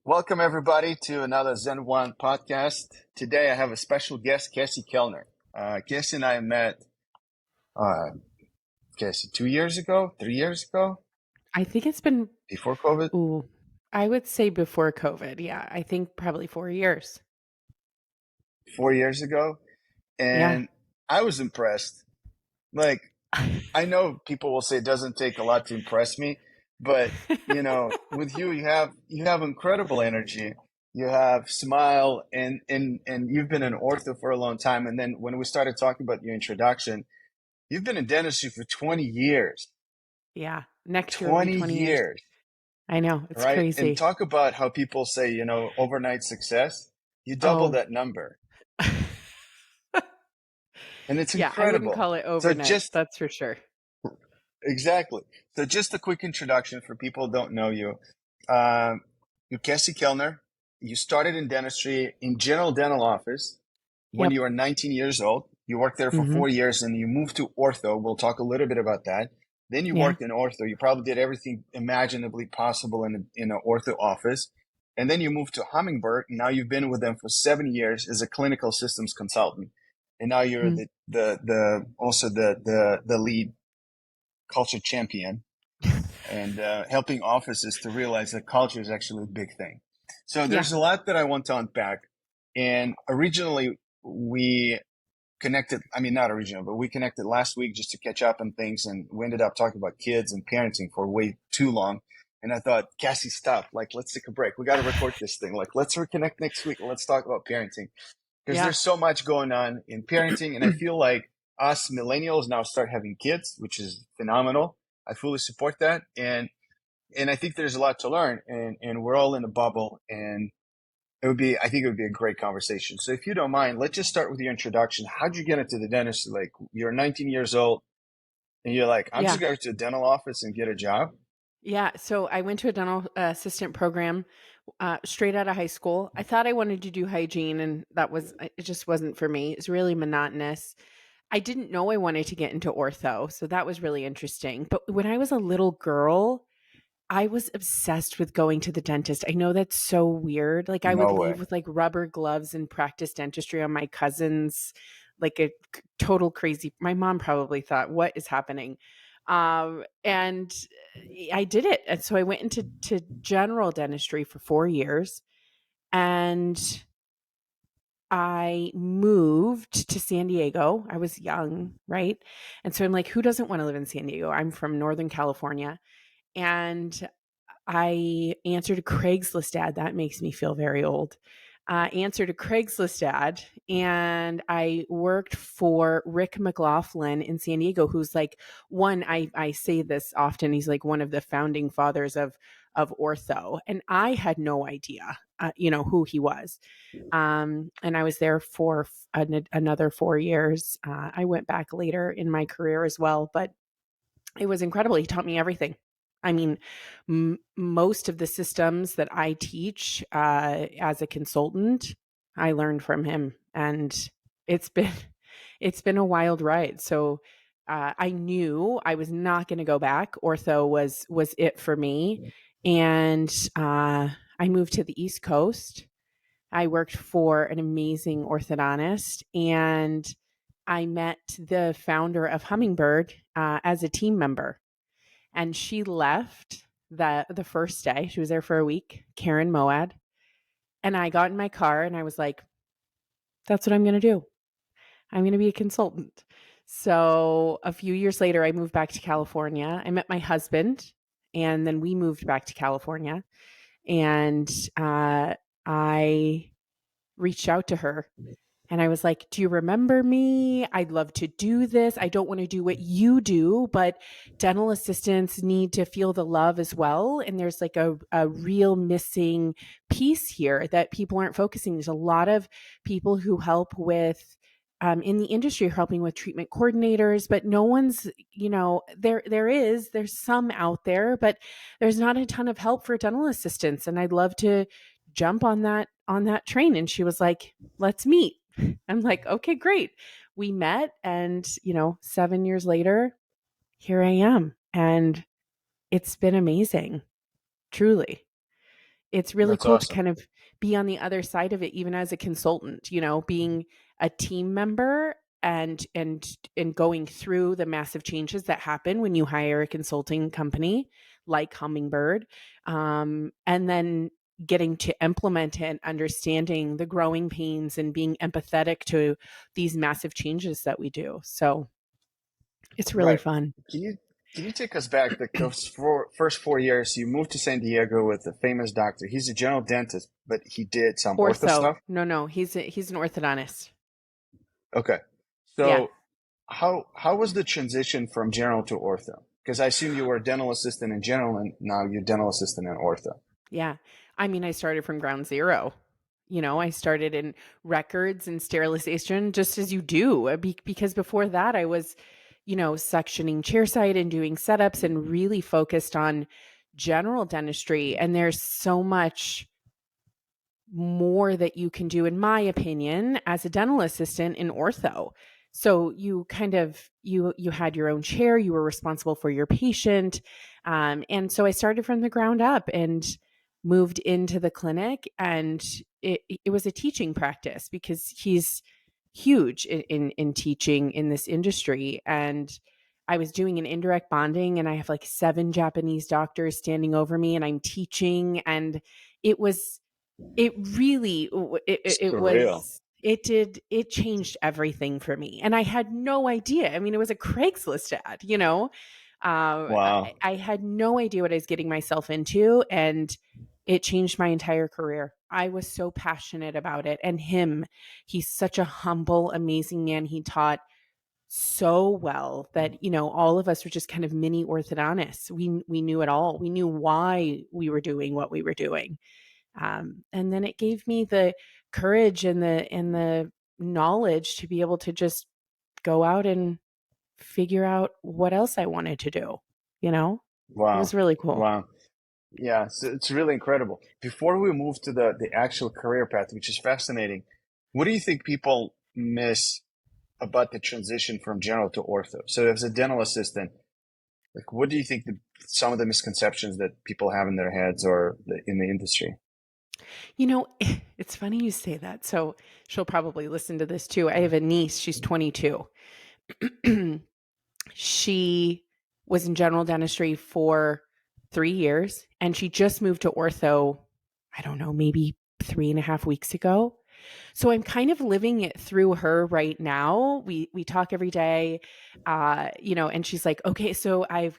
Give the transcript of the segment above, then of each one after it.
Welcome, everybody, to another Zen One podcast. Today, I have a special guest, Cassie Kellner. Cassie and I met, uh, Cassie, 2 years ago, 3 years ago, I think it's been, before COVID, ooh, I would say before COVID. Yeah, I think probably 4 years. 4 years ago. Yeah. And I was impressed. Like, I know people will say it doesn't take a lot to impress me, but with you, you have incredible energy. You have smile, and you've been in ortho for a long time. And then when we started talking about your introduction, you've been in dentistry for 20 years. Yeah. Next year will be 20 20 years. years, I know. It's right? And crazy. talk about how people say, overnight success. You double Oh, that number, and it's yeah. I wouldn't incredible. call it So overnight. just That's for sure. exactly. So just a quick introduction for people who don't know you. You're Cassie Kellner. You started in dentistry in general dental office when Yep. you were 19 years old. You worked there for Hmm. 4 years and you moved to ortho. We'll talk a little bit about that. Then you Yeah. worked in ortho. You probably did everything imaginably possible in an ortho office. And then you moved to Hummingbird. And now you've been with them for 7 years as a clinical systems consultant. And now you're Mhm. the lead culture champion and helping offices to realize that culture is actually a big thing. So Yeah. there's a lot that I want to unpack. And originally we connected, I mean, not original, but we connected last week just to catch up on things. And we ended up talking about kids and parenting for way too long. And I thought, Cassie, stop. Like, let's take a break. We got to record this thing. Like, let's reconnect next week. Let's talk about parenting because Yeah. there's so much going on in parenting. And I feel like us millennials now start having kids, which is phenomenal. I fully support that. And I think there's a lot to learn and we're all in a bubble and I think it would be a great conversation. So if you don't mind, let's just start with your introduction. How'd you get into the dentist? Like you're 19 years old and you're like, I'm just Yeah. going to a dental office and get a job. Yeah. So I went to a dental assistant program straight out of high school. I thought I wanted to do hygiene, and it just wasn't for me. It's really monotonous. I didn't know I wanted to get into ortho, so that was really interesting. But when I was a little girl, I was obsessed with going to the dentist. I know that's so weird. Like I would No leave way. with like rubber gloves and practice dentistry on my cousins, like a total crazy. My mom probably thought, "What is happening?" And I did it. And so I went into general dentistry for 4 years, and I moved to San Diego. I was young, right? And so I'm like, who doesn't want to live in San Diego? I'm from Northern California. And I answered a Craigslist ad. That makes me feel very old. Answered a Craigslist ad, and I worked for Rick McLaughlin in San Diego, who's like I say this often. He's like one of the founding fathers of ortho, and I had no idea, who he was. And I was there for another 4 years. I went back later in my career as well, but it was incredible. He taught me everything. I mean, most of the systems that I teach as a consultant, I learned from him, and it's been it's been a wild ride. So I knew I was not going to go back. Ortho was it for me, and I moved to the East Coast. I worked for an amazing orthodontist, and I met the founder of Hummingbird as a team member, and she left the first day. She was there for a week, Karen Moad, and I got in my car and I was like, "That's what I'm going to do. I'm going to be a consultant." So a few years later, I moved back to California. I met my husband, and then we moved back to California, and I reached out to her. And I was like, "Do you remember me? I'd love to do this. I don't want to do what you do, but dental assistants need to feel the love as well. And there's like a real missing piece here that people aren't focusing. There's a lot of people who help with in the industry helping with treatment coordinators, but no one's, there's some out there, but there's not a ton of help for dental assistants. And I'd love to jump on that train." And she was like, "Let's meet." I'm like, "Okay, great." We met, and 7 years later, here I am. And it's been amazing. Truly. it's really That's cool to awesome. kind of be on the other side of it, even as a consultant, being a team member and going through the massive changes that happen when you hire a consulting company like Hummingbird, and then getting to implement it and understanding the growing pains and being empathetic to these massive changes that we do. So it's really Right. fun. Can you can you take us back those first 4 years? You moved to San Diego with a famous doctor. He's a general dentist, but he did some ortho Ortho. stuff. No, he's an orthodontist. Okay. Yeah. So how was the transition from general to ortho? Because I assume you were a dental assistant in general, and now you're dental assistant in ortho. Yeah. I mean, I started from ground zero. I started in records and sterilization just as you do, because before that I was, sectioning chairside and doing setups and really focused on general dentistry. And there's so much more that you can do, in my opinion, as a dental assistant in ortho. So you kind of you had your own chair, you were responsible for your patient, and so I started from the ground up and moved into the clinic, and it was a teaching practice because he's huge in teaching in this industry. And I was doing an indirect bonding, and I have like 7 Japanese doctors standing over me, and I'm teaching, and it was it really it Surreal. was it changed everything for me, and I had no idea. I mean, it was a Craigslist ad, Wow. I had no idea what I was getting myself into, and it changed my entire career. I was so passionate about it. And he's such a humble, amazing man. He taught so well that, all of us were just kind of mini orthodontists. We knew it all. We knew why we were doing what we were doing. And then it gave me the courage and the knowledge to be able to just go out and figure out what else I wanted to do. It was Wow. really cool. Wow. Yeah, so it's really incredible. Before we move to the actual career path, which is fascinating, what do you think people miss about the transition from general to ortho? So as a dental assistant, like what do you think some of the misconceptions that people have in their heads or in the industry? It's funny you say that. So she'll probably listen to this too. I have a niece, she's 22. She was in general dentistry for 3 years, and she just moved to ortho, I don't know, maybe 3.5 weeks ago. So I'm kind of living it through her right now. We talk every day, and she's like, okay, so I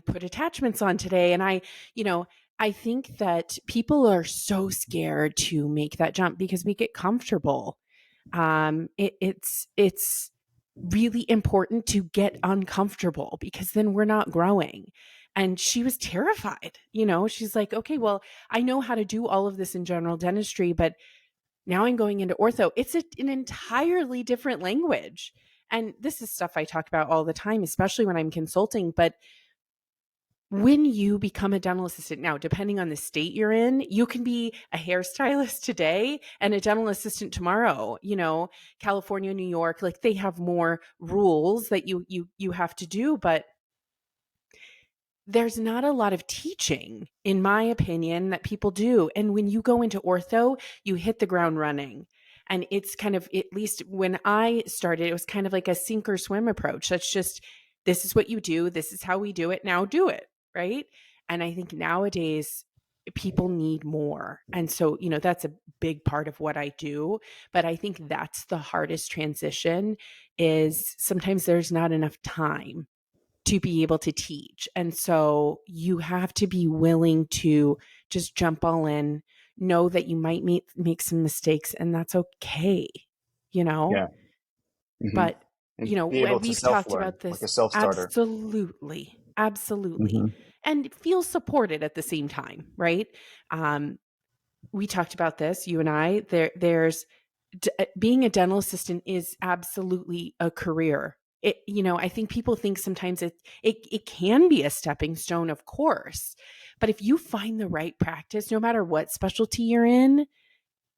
put attachments on today, and you know, I think that people are so scared to make that jump because we get comfortable. It's really important to get uncomfortable because then we're not growing. And she was terrified. She's like, okay, well, I know how to do all of this in general dentistry, but now I'm going into ortho. It's an entirely different language. And this is stuff I talk about all the time, especially when I'm consulting. But when you become a dental assistant now, depending on the state you're in, you can be a hairstylist today and a dental assistant tomorrow. California, New York, like they have more rules that you have to do, but there's not a lot of teaching, in my opinion, that people do. And when you go into ortho, you hit the ground running. And it's kind of, at least when I started, it was kind of like a sink or swim approach. That's just, this is what you do. This is how we do it. Now do it. Right. And I think nowadays people need more. And so, that's a big part of what I do. But I think that's the hardest transition, is sometimes there's not enough time to be able to teach. And so you have to be willing to just jump all in, know that you might make some mistakes, and that's okay, you know? Yeah. Hmm. But, And be able to we've talked self-learn about like a this. self-starter. Absolutely. Absolutely. Hmm. And feel supported at the same time, right? Um, we talked about this, you and I. Being a dental assistant is absolutely a career. I think people think sometimes it can be a stepping stone, of course, but if you find the right practice, no matter what specialty you're in,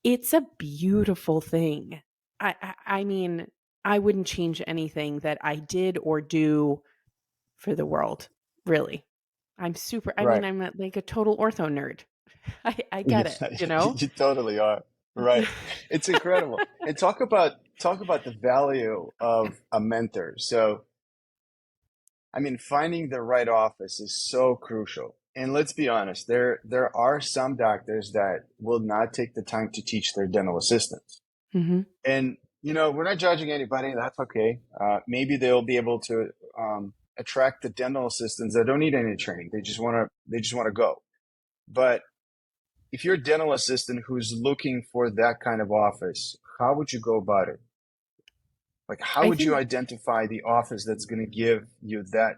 it's a beautiful thing. I mean, I wouldn't change anything that I did or do for the world, really. I'm super. I mean, Right. like a total ortho nerd. I get Yeah, it, you know? you totally are. Right. It's incredible. And talk about the value of a mentor. So, I mean, finding the right office is so crucial. And let's be honest, there are some doctors that will not take the time to teach their dental assistants. Hmm. And we're not judging anybody. That's okay. Maybe they'll be able to attract the dental assistants that don't need any training. They just want to go. But if you're a dental assistant who's looking for that kind of office, how would you go about it? Like, how I would you think, identify the office that's going to give you that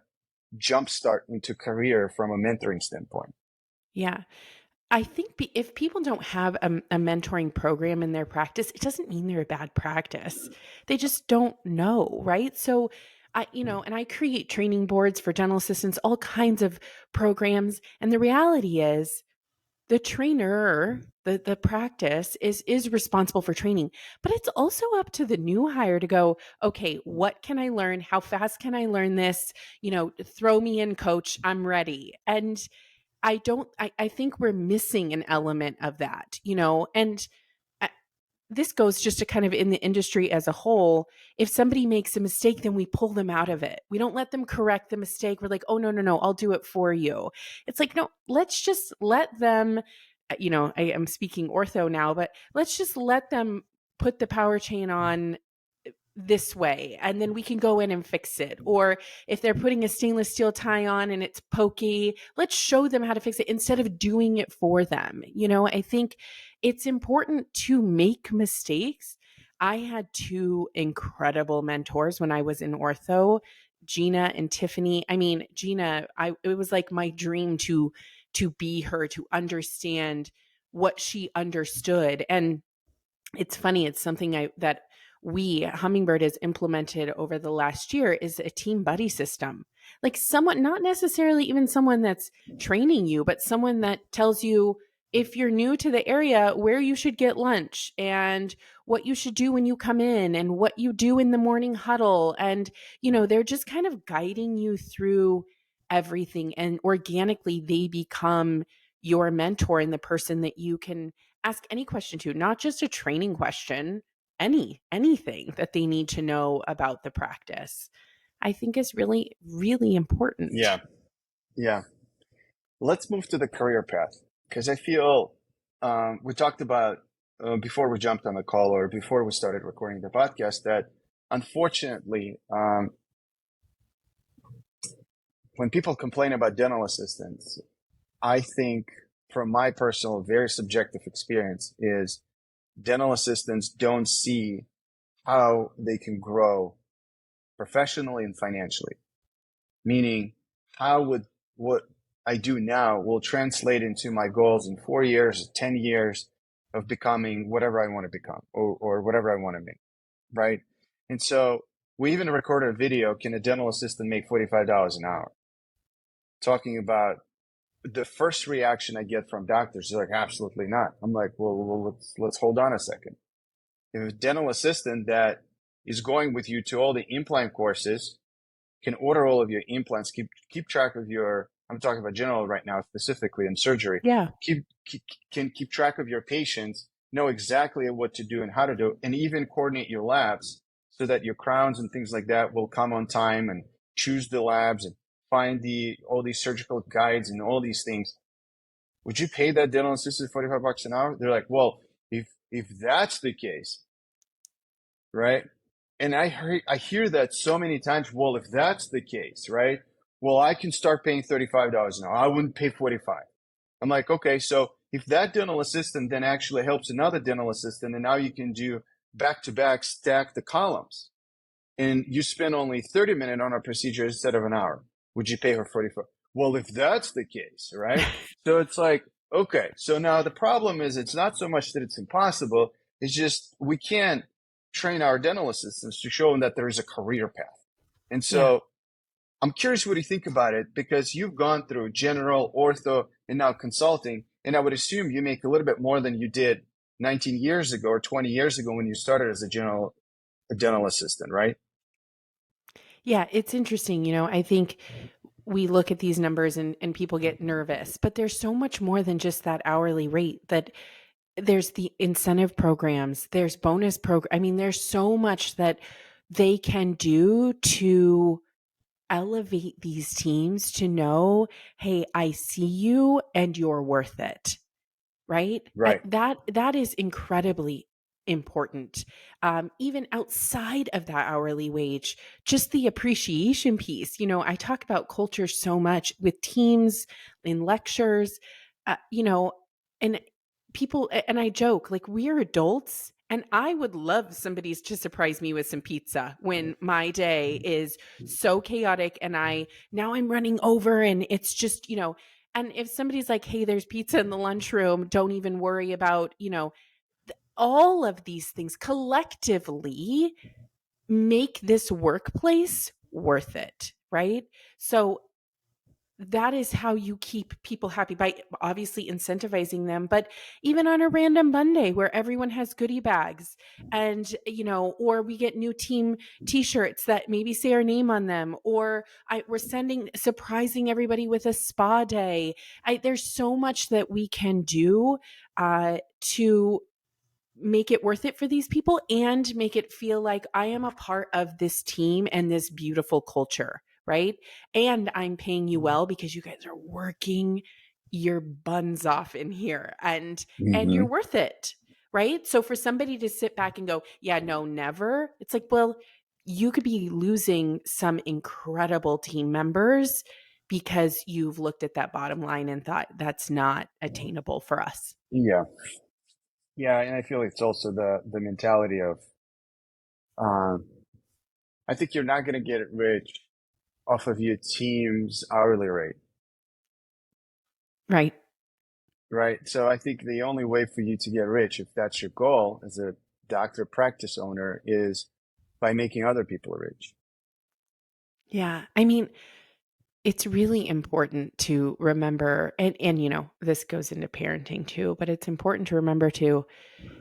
jump start into career from a mentoring standpoint? yeah. I think if people don't have a mentoring program in their practice, it doesn't mean they're a bad practice. They just don't know, right? So, and I create training boards for dental assistants, all kinds of programs. And the reality is, the trainer, the practice is responsible for training, but it's also up to the new hire to go, okay, what can I learn? How fast can I learn this? Throw me in, coach. I'm ready. And I think we're missing an element of that, and I, this goes just to kind of in the industry as a whole. If somebody makes a mistake, then we pull them out of it. We don't let them correct the mistake. We're like, oh, no, no, no, I'll do it for you. It's like, no, let's just let them, I am speaking ortho now, but let's just let them put the power chain on this way, and then we can go in and fix it. Or if they're putting a stainless steel tie on and it's pokey, let's show them how to fix it instead of doing it for them. I think it's important to make mistakes. I had two incredible mentors when I was in ortho, Gina and Tiffany. I mean, Gina, it was like my dream to be her, to understand what she understood. And it's funny, it's something that we Hummingbird has implemented over the last year, is a team buddy system. Like, someone, not necessarily even someone that's training you, but someone that tells you, if you're new to the area, where you should get lunch and what you should do when you come in and what you do in the morning huddle. And they're just kind of guiding you through everything, and organically they become your mentor and the person that you can ask any question to, not just a training question, anything that they need to know about the practice. I think is really, really important. Yeah, yeah. Let's move to the career path, because I feel we talked about before we jumped on the call, or before we started recording the podcast, that unfortunately, when people complain about dental assistants, I think, from my personal, very subjective experience, is dental assistants don't see how they can grow professionally and financially. Meaning, how would what I do now will translate into my goals in 4 years, 10 years of becoming whatever I want to become, or whatever I want to make, right? And so we even recorded a video, can a dental assistant make $45 an hour? Talking about the first reaction I get from doctors is like, absolutely not. I'm like, well, let's hold on a second. If a dental assistant that is going with you to all the implant courses can order all of your implants, keep track of your, I'm talking about general right now, specifically in surgery, Yeah. can keep track of your patients, know exactly what to do and how to do it, and even coordinate your labs so that your crowns and things like that will come on time, and choose the labs and find all these surgical guides and all these things. Would you pay that dental assistant $45 an hour? They're like, well, if that's the case, right? And I hear that so many times. Well, if that's the case, right? Well, I can start paying $35 an hour. I wouldn't pay 45. I'm like, okay, so if that dental assistant then actually helps another dental assistant, and now you can do back to back, stack the columns, and you spend only 30 minutes on a procedure instead of an hour, would you pay her 45? Well, if that's the case, right? So it's like, okay, so now the problem is, it's not so much that it's impossible, it's just we can't train our dental assistants to show them that there is a career path. And Yeah. so I'm curious what you think about it, because you've gone through general, ortho, and now consulting, and I would assume you make a little bit more than you did 19 years ago or 20 years ago when you started as a dental assistant, right? Yeah, it's interesting. I think we look at these numbers and people get nervous, but there's so much more than just that hourly rate. That there's the incentive programs, there's bonus program. I mean, there's so much that they can do to elevate these teams to know, hey, I see you and you're worth it. Right? Right. That is incredibly important. Even outside of that hourly wage, just the appreciation piece. I talk about culture so much with teams, in lectures, and people, and I joke, like, we're adults. And I would love somebody to surprise me with some pizza when my day is so chaotic and now I'm running over and it's just, and if somebody's like, hey, there's pizza in the lunchroom, don't even worry about, all of these things collectively make this workplace worth it. Right. So that is how you keep people happy, by obviously incentivizing them, but even on a random Monday where everyone has goodie bags and, or we get new team t-shirts that maybe say our name on them, or we're surprising everybody with a spa day. There's so much that we can do to make it worth it for these people and make it feel like I am a part of this team and this beautiful culture, right? And I'm paying you well because you guys are working your buns off in here, and you're Hmm. worth it, right? So for somebody to sit back and go, yeah, no, never. It's like, well, you could be losing some incredible team members because you've looked at that bottom line and thought that's not attainable for us. Yeah. Yeah. And I feel it's also the mentality of, um, I think you're not going to get rich off of your team's hourly rate, Right. right? So I think the only way for you to get rich, if that's your goal as a doctor practice owner, is by making other people rich. Yeah. I mean, it's really important to remember, and this goes into parenting too, but it's important to remember too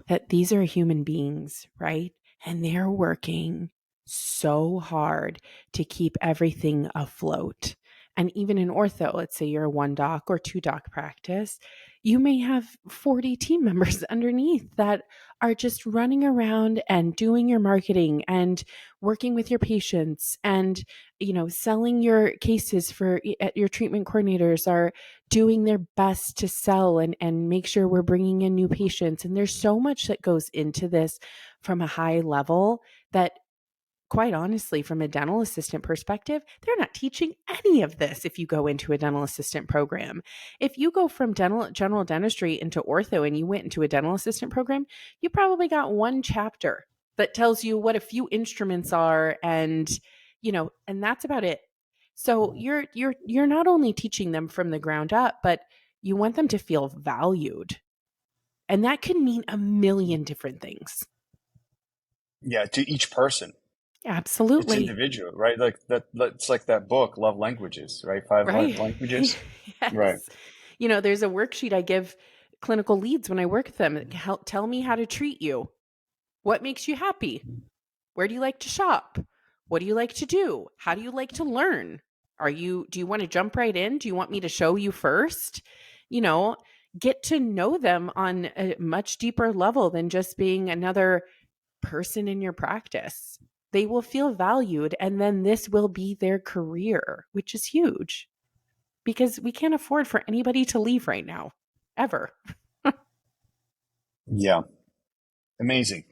that these are human beings, right? And they're working so hard to keep everything afloat. And even in ortho, let's say you're a one doc or two doc practice, you may have 40 team members underneath that are just running around and doing your marketing and working with your patients and selling your cases for your treatment coordinators are doing their best to sell and make sure we're bringing in new patients. And there's so much that goes into this from a high level that, quite honestly, from a dental assistant perspective, they're not teaching any of this if you go into a dental assistant program. If you go from general dentistry into ortho and you went into a dental assistant program, you probably got one chapter that tells you what a few instruments are, and that's about it. So you're not only teaching them from the ground up, but you want them to feel valued. And that can mean a million different things. Yeah, to each person. It's Absolutely. individual, right? Like it's like that book, Love Languages, right? Five love Right. languages. Right. Yes. There's a worksheet I give clinical leads when I work with them. Tell me how to treat you. What makes you happy? Where do you like to shop? What do you like to do? How do you like to learn? Do you want to jump right in? Do you want me to show you first? You know, get to know them on a much deeper level than just being another person in your practice. They will feel valued, and then this will be their career, which is huge because we can't afford for anybody to leave right now, ever. Yeah. Amazing.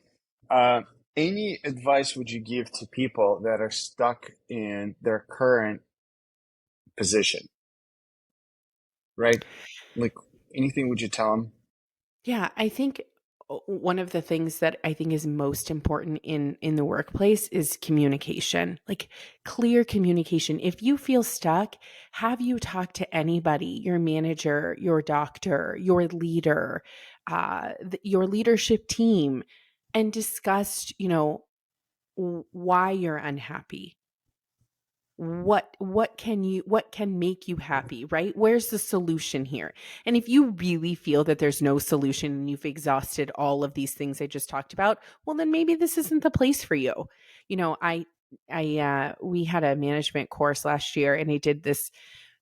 Uh, any advice would you give to people that are stuck in their current position, right? Like anything would you tell them? Yeah, I think one of the things that I think is most important in the workplace is communication. Like, clear communication. If you feel stuck, have you talked to anybody, your manager, your doctor, your leader, your leadership team, and discussed, why you're unhappy? What can make you happy, right? Where's the solution here? And if you really feel that there's no solution and you've exhausted all of these things I just talked about, well, then maybe this isn't the place for you. I We had a management course last year, and I did this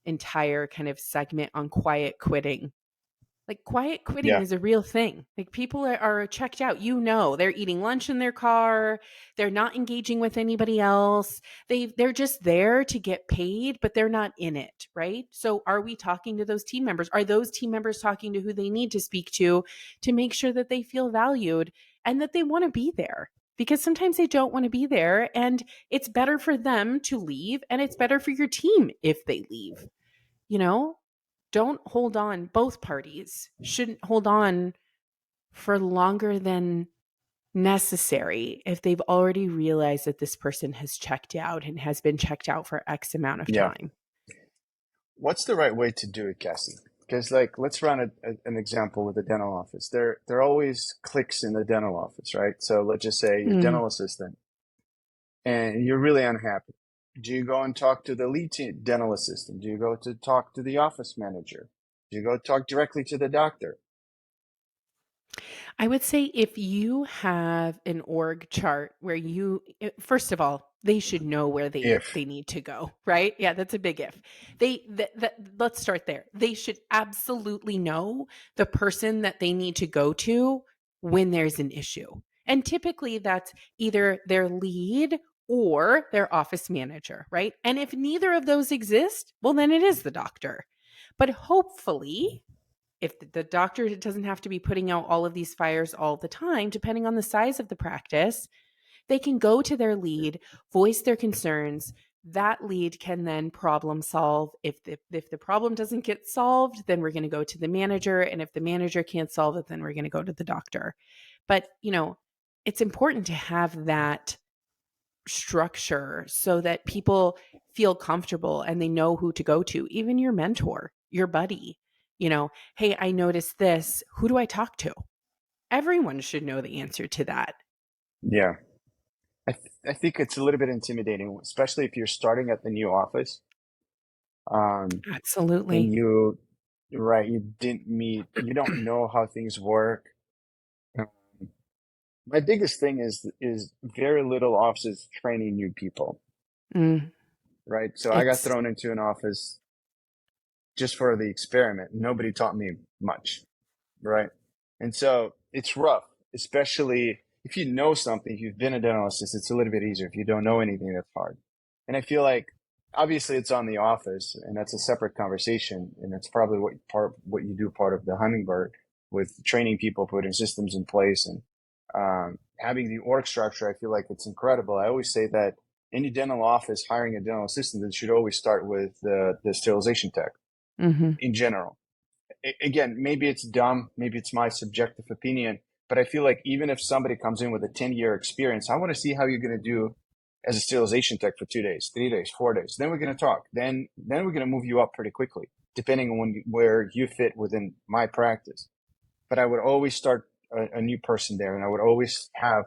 entire kind of segment on quiet quitting. Like, quiet quitting Yeah. is a real thing. Like, people are checked out. They're eating lunch in their car. They're not engaging with anybody else. They're just there to get paid, but they're not in it, right? So are we talking to those team members? Are those team members talking to who they need to speak to make sure that they feel valued and that they want to be there? Because sometimes they don't want to be there, and it's better for them to leave, and it's better for your team if they leave. You know, don't hold on. Both parties shouldn't hold on for longer than necessary if they've already realized that this person has checked out and has been checked out for X amount of Yeah. time. What's the right way to do it, Cassie? Because like, let's run an example with the dental office. There are always cliques in the dental office, right? So let's just say you're a Mm. dental assistant and you're really unhappy. Do you go and talk to the dental assistant? Do you go to talk to the office manager? Do you go talk directly to the doctor? I would say if you have an org chart where first of all, they should know where If, they need to go, right? Yeah, that's a big if. Let's start there. They should absolutely know the person that they need to go to when there's an issue. And typically that's either their lead or their office manager, right? And if neither of those exist, well, then it is the doctor. But hopefully, if the doctor doesn't have to be putting out all of these fires all the time, depending on the size of the practice, they can go to their lead, voice their concerns. That lead can then problem solve. If the problem doesn't get solved, then we're going to go to the manager. And if the manager can't solve it, then we're going to go to the doctor. But, it's important to have that structure so that people feel comfortable and they know who to go to, even your mentor, your buddy. Hey, I noticed this. Who do I talk to? Everyone should know the answer to that. yeah, I think it's a little bit intimidating, especially if you're starting at the new office. And Absolutely. right, you don't know how things work. Um, My biggest thing is very little offices training new people, Mm, right? So I got it's thrown into an office just for the experiment. Nobody taught me much, right? And so it's rough, especially if you know something, if you've been a dental assistant, it's a little bit easier. If you don't know anything, that's hard. And I feel like obviously it's on the office and that's a separate conversation. And that's probably what you do part of the Hummingbird with training people, putting systems in place and having the org structure. I feel like it's incredible. I always say that any dental office hiring a dental assistant, it should always start with the sterilization tech mhm. in general. Again, maybe it's dumb, maybe it's my subjective opinion, but I feel like even if somebody comes in with a 10-year experience, I want to see how you're going to do as a sterilization tech for 2 days, 3 days, 4 days. Then we're going to talk. Then we're going to move you up pretty quickly, depending on where you fit within my practice. But I would always start a new person there, and I would always have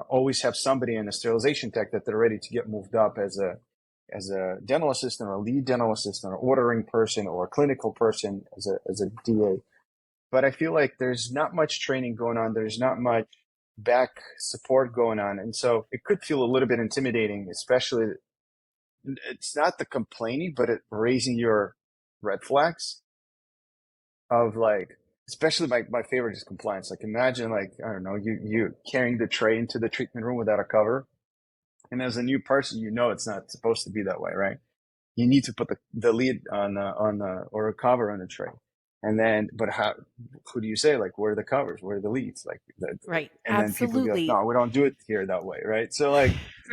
always have somebody in a sterilization tech that they're ready to get moved up as a dental assistant or a lead dental assistant or ordering person or a clinical person as a DA. But I feel like there's not much training going on. There's not much back support going on. And so it could feel a little bit intimidating, especially it's not the complaining, but it raising your red flags of like, especially my favorite is compliance. Like imagine like, I don't know, you carrying the tray into the treatment room without a cover. And as a new person, you know, it's not supposed to be that way, right? You need to put the lead on the or a cover on the tray. And then, but who do you say? Like, where are the covers? Where are the leads? Like, Right. and then people be like, Absolutely. no, we don't do it here that way. Right. So like,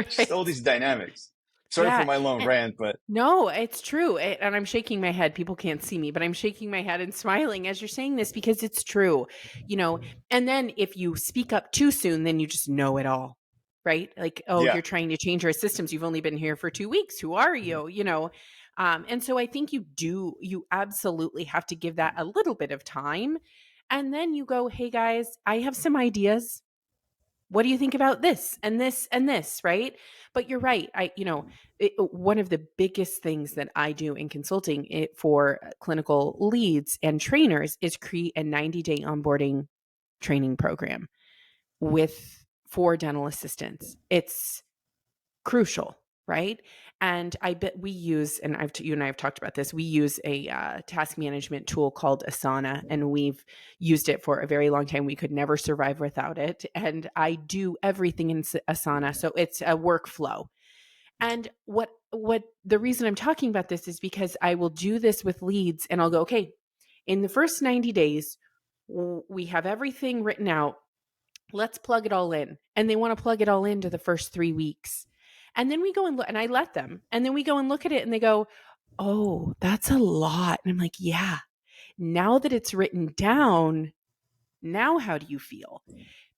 just all Right. these dynamics. Sorry for Yeah. my long And rant, but no, it's true. And I'm shaking my head. People can't see me, but I'm shaking my head and smiling as you're saying this because it's true. You know, and then if you speak up too soon, then you just know it all. Right? Like, oh, yeah, you're trying to change our systems. You've only been here for 2 weeks. Who are you? And so I think you absolutely have to give that a little bit of time. And then you go, hey guys, I have some ideas. What do you think about this and this and this, right? But you're right. One of the biggest things that I do in consulting for clinical leads and trainers is create a 90-day onboarding training program with for dental assistants. It's crucial, right? And I bet we use, and you and I have talked about this, we use a task management tool called Asana, and we've used it for a very long time. We could never survive without it. And I do everything in Asana. So it's a workflow. And what the reason I'm talking about this is because I will do this with leads and I'll go, okay, in the first 90 days, we have everything written out. Let's plug it all in. And they want to plug it all into the first 3 weeks. And then we go and look, and I let them. And then we go and look at it and they go, oh, that's a lot. And I'm like, yeah, now that it's written down, now how do you feel?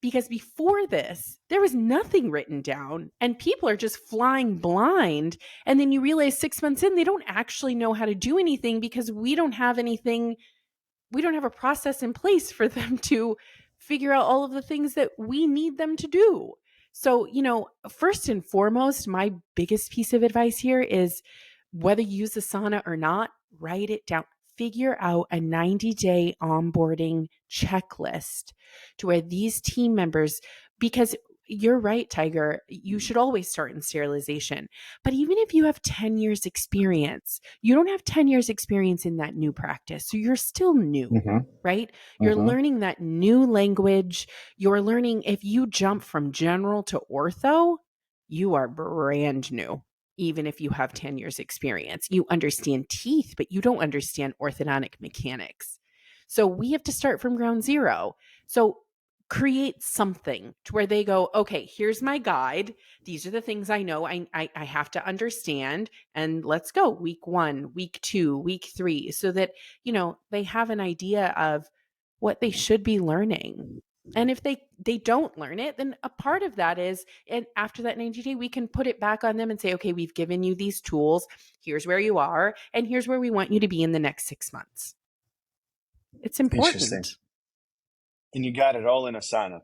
Because before this, there was nothing written down and people are just flying blind. And then you realize 6 months in, they don't actually know how to do anything because we don't have a process in place for them to figure out all of the things that we need them to do. So, first and foremost, my biggest piece of advice here is whether you use Asana or not, write it down. Figure out a 90-day onboarding checklist to where these team members, because you're right, Tiger, you should always start in sterilization. But even if you have 10 years experience, you don't have 10 years experience in that new practice. So you're still new, right? You're learning that new language. You're learning, if you jump from general to ortho, you are brand new. Even if you have 10 years experience, you understand teeth, but you don't understand orthodontic mechanics. So we have to start from ground zero. So create something to where they go, okay, here's my guide. These are the things I know I have to understand. And let's go week 1, week 2, week 3, so that, they have an idea of what they should be learning. And if they don't learn it, then a part of that is, and after that 90-day, we can put it back on them and say, okay, we've given you these tools. Here's where you are. And here's where we want you to be in the next 6 months. It's important. Interesting. And you got it all in Asana.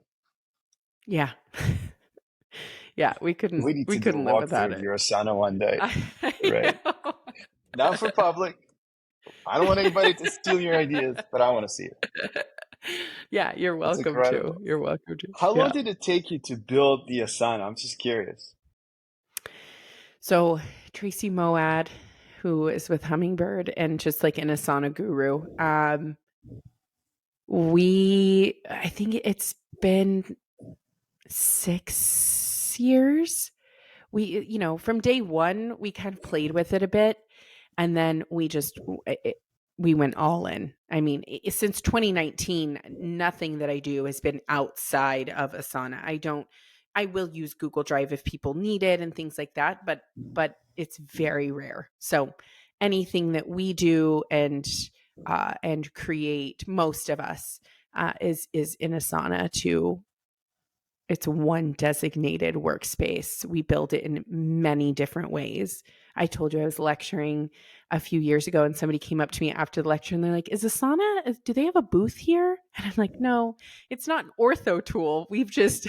Yeah. Yeah, we couldn't do live without it. Your Asana one day. Right. Not for public. I don't want anybody to steal your ideas, but I want to see it. Yeah, you're welcome to. You're welcome to. How long did it take you to build the Asana? I'm just curious. So Tracy Moad, who is with Hummingbird and just like an Asana guru, I think it's been 6 years. We, from day one, we kind of played with it a bit. And then we went all in. I mean, since 2019, nothing that I do has been outside of Asana. I will use Google Drive if people need it and things like that, but it's very rare. So anything that we do and create, most of us, is in Asana too. It's one designated workspace. We build it in many different ways. I told you I was lecturing a few years ago and somebody came up to me after the lecture and they're like, is Asana, do they have a booth here? And I'm like, no, it's not an ortho tool. We've just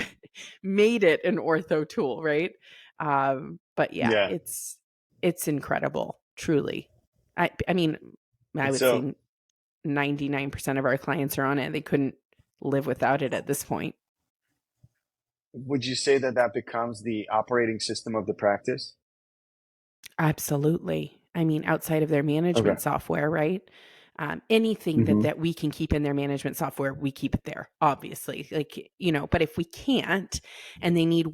made it an ortho tool, right? But yeah, it's incredible, truly. I mean, I would say 99% of our clients are on it. They couldn't live without it at this point. Would you say that becomes the operating system of the practice? Absolutely. I mean, outside of their management software, right? Anything that we can keep in their management software, we keep it there, obviously. But if we can't and they need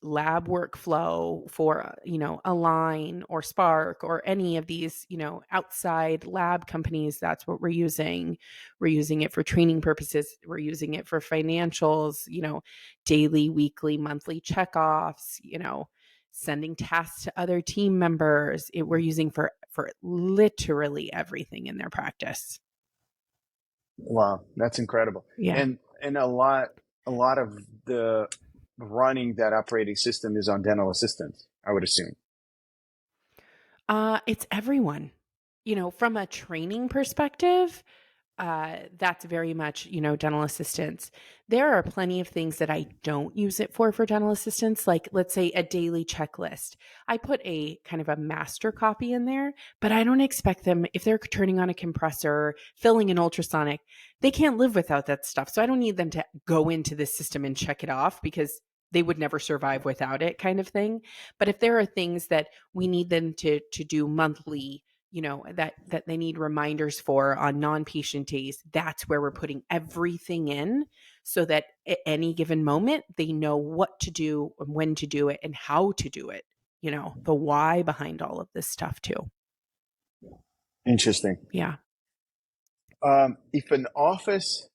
lab workflow for, Align or Spark or any of these, outside lab companies, that's what we're using. We're using it for training purposes. We're using it for financials, daily, weekly, monthly checkoffs, sending tasks to other team members. We're using for literally everything in their practice. Wow, that's incredible. Yeah. And a lot of the running that operating system is on dental assistants, I would assume. It's everyone. From a training perspective, that's very much, dental assistants. There are plenty of things that I don't use it for dental assistants. Like, let's say a daily checklist. I put a kind of a master copy in there, but I don't expect them, if they're turning on a compressor, filling an ultrasonic, they can't live without that stuff. So I don't need them to go into the system and check it off because they would never survive without it kind of thing. But if there are things that we need them to do monthly, that they need reminders for on non-patient days, that's where we're putting everything in, so that at any given moment they know what to do and when to do it and how to do it, the why behind all of this stuff too. Interesting. Yeah. If an office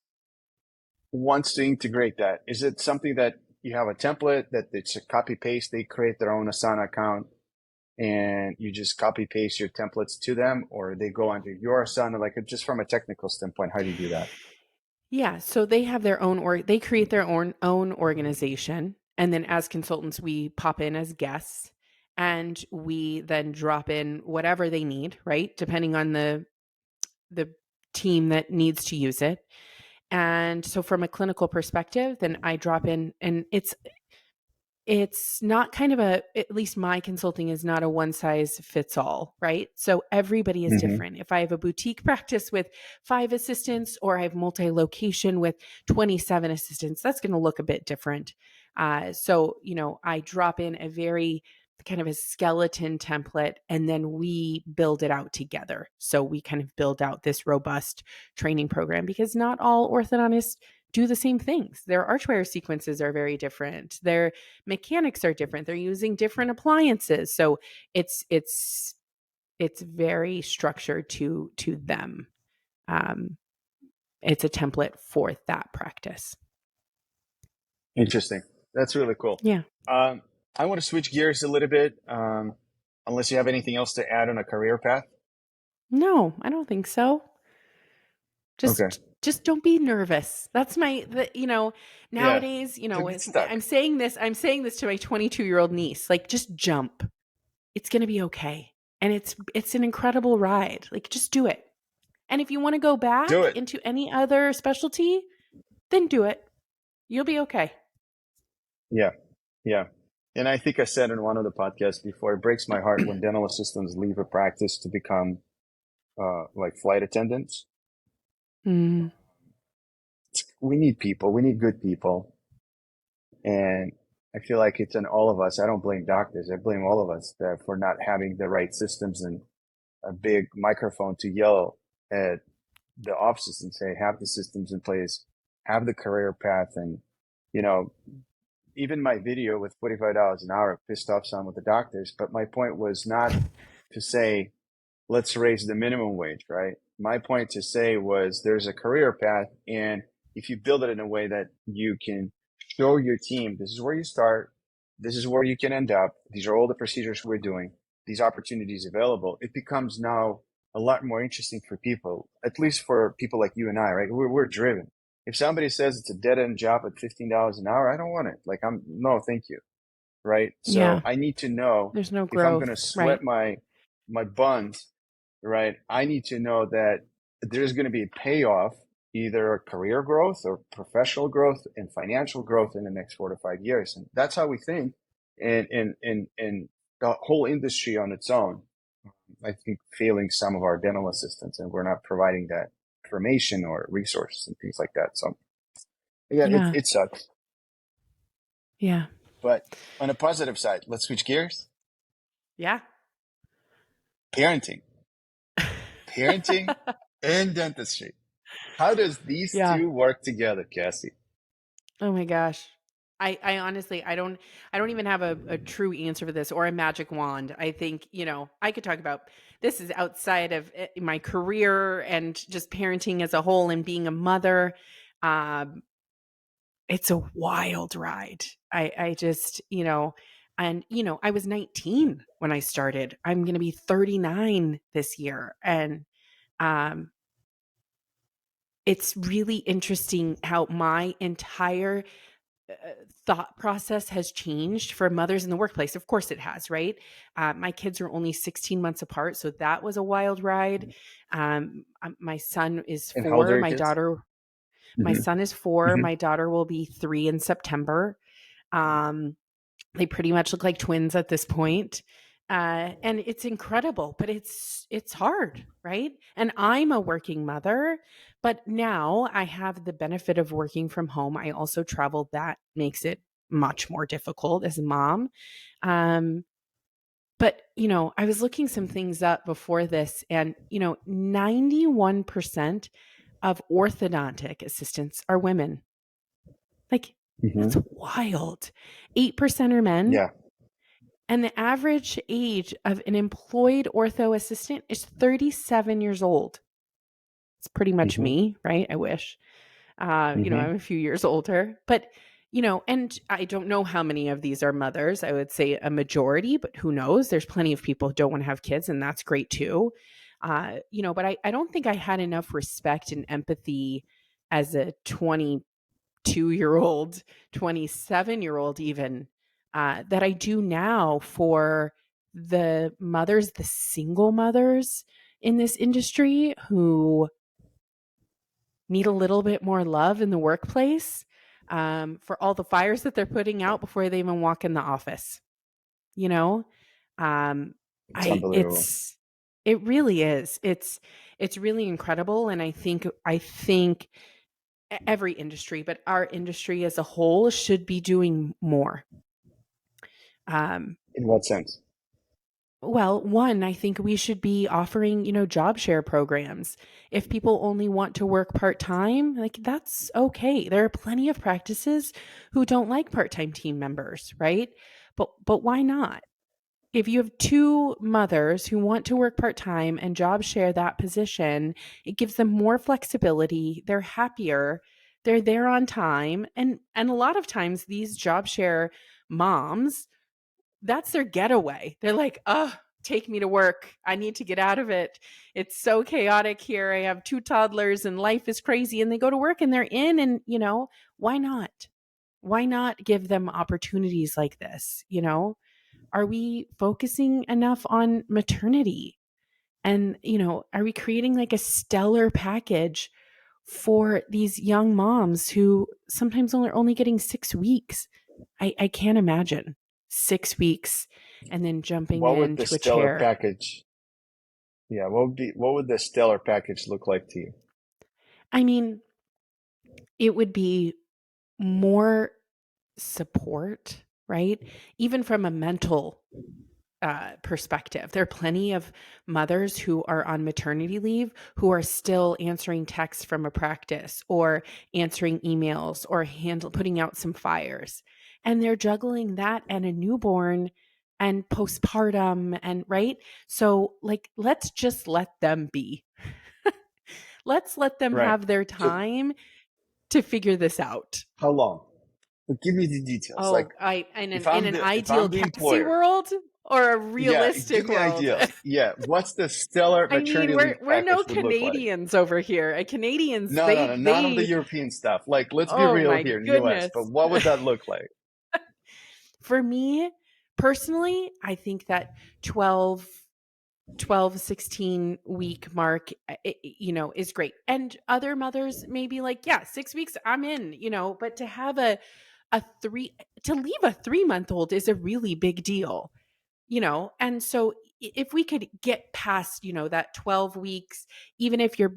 wants to integrate that, is it something that you have a template that it's a copy paste, they create their own Asana account and you just copy paste your templates to them, or they go under your Asana? Like, just from a technical standpoint, how do you do that? Yeah, so they have their own, or they create their own organization, and then as consultants we pop in as guests, and we then drop in whatever they need, right? Depending on the team that needs to use it. And so from a clinical perspective, then I drop in, and it's not kind of at least my consulting is not a one size fits all, right? So everybody is Mm-hmm. different. If I have a boutique practice with 5 assistants, or I have multi-location with 27 assistants, that's going to look a bit different. So, I drop in a very kind of a skeleton template, and then we build it out together. So we kind of build out this robust training program, because not all orthodontists do the same things. Their archwire sequences are very different. Their mechanics are different. They're using different appliances. So it's very structured to them. Um, it's a template for that practice. Interesting. That's really cool. Yeah. I want to switch gears a little bit, unless you have anything else to add on a career path. No, I don't think so. Okay. Just don't be nervous. That's Yeah. nowadays, Don't get stuck. I'm saying this to my 22-year-old niece, like, just jump. It's going to be okay. And it's an incredible ride. Like, just do it. And if you want to go Do back it. into any other specialty, then do it. You'll be okay. Yeah. Yeah. And I think I said in one of the podcasts before, it breaks my heart when dental assistants leave a practice to become like flight attendants. Mm, We need people. We need good people. And I feel like it's on all of us. I don't blame doctors. I blame all of us for not having the right systems and a big microphone to yell at the offices and say, have the systems in place, have the career path. And, even my video with $45 an hour pissed off some of the doctors. But my point was not to say, let's raise the minimum wage, right? My point to say was there's a career path. And if you build it in a way that you can show your team, this is where you start, this is where you can end up, these are all the procedures we're doing, these opportunities available, it becomes now a lot more interesting for people, at least for people like you and I, right? We're driven. If somebody says it's a dead end job at $15 an hour, I don't want it. Like, no, thank you. Right. So yeah. I need to know There's no if I'm going to growth, sweat right? my buns, right? I need to know that there's going to be a payoff, either career growth or professional growth and financial growth in the next 4 to 5 years. And that's how we think. And the whole industry on its own, I think, failing some of our dental assistants, and we're not providing that information or resources and things like that. So yeah, Yeah. it sucks. Yeah. But on a positive side, let's switch gears. Yeah. Parenting. Parenting and dentistry. How does these Yeah. two work together, Cassie? Oh my gosh. I honestly, I don't even have a true answer for this, or a magic wand. I think, I could talk about, this is outside of my career and just parenting as a whole and being a mother. Um, it's a wild ride. I just, and I was 19 when I started. I'm going to be 39 this year. And um it's really interesting how my entire thought process has changed for mothers in the workplace. Of course it has, right? My kids are only 16 months apart, so that was a wild ride. My son is And how old are 4. your kids? My Mm-hmm. son is 4. Mm-hmm. My daughter will be 3 in September. They pretty much look like twins at this point. And it's incredible, but it's hard, right? And I'm a working mother, but now I have the benefit of working from home. I also travel. That makes it much more difficult as a mom. But, I was looking some things up before this, and, 91% of orthodontic assistants are women. Like, that's Hmm. wild. 8% are men. Yeah. And the average age of an employed ortho assistant is 37 years old. It's pretty much Hmm. me, right? I wish. Hmm. I'm a few years older, but and I don't know how many of these are mothers. I would say a majority, but who knows? There's plenty of people who don't want to have kids, and that's great too. But I don't think I had enough respect and empathy as a 22-year-old, 27-year-old, even that I do now for the mothers, the single mothers in this industry who need a little bit more love in the workplace, for all the fires that they're putting out before they even walk in the office. You know, um, It's I unbelievable. it really is. It's really incredible, and I think every industry, but our industry as a whole, should be doing more. Um, In what sense? Well, one, I think we should be offering, job share programs. If people only want to work part-time, like that's okay. There are plenty of practices who don't like part-time team members, right? But why not? If you have two mothers who want to work part-time and job share that position, it gives them more flexibility. They're happier. They're there on time. And a lot of times these job share moms, that's their getaway. They're like, "Oh, take me to work. I need to get out of it. It's so chaotic here. I have two toddlers and life is crazy." And they go to work and they're in, and, why not? Why not give them opportunities like this? Are we focusing enough on maternity? And, are we creating like a stellar package for these young moms who sometimes are only getting 6 weeks? I can't imagine 6 weeks and then jumping What would the into a stellar chair. package? Yeah. What would the stellar package look like to you? I mean, it would be more support, right? Even from a mental perspective. There are plenty of mothers who are on maternity leave who are still answering texts from a practice or answering emails or putting out some fires. And they're juggling that and a newborn and postpartum and right. So like, let's just let them be. Let's let them Right. have their So time to figure this out. how long? But give me the details. Like, Oh, I in if an I'm the if ideal I'm the Cassie employer, world or a yeah, give realistic me world. ideals. Yeah, what's the stellar I mean, maternity we're leave we're no package would look like? Canadians over here. Canadians, No, no, they no, none of the they European stuff. Like, let's be oh real my here in the U.S. But goodness. what would that look like? For me personally, I think that 12, 12, 16 week mark, is great. And other mothers may be like, yeah, 6 weeks, I'm in, but to have a three to leave a 3 month old is a really big deal. And so if we could get past, that 12 weeks, even if you're,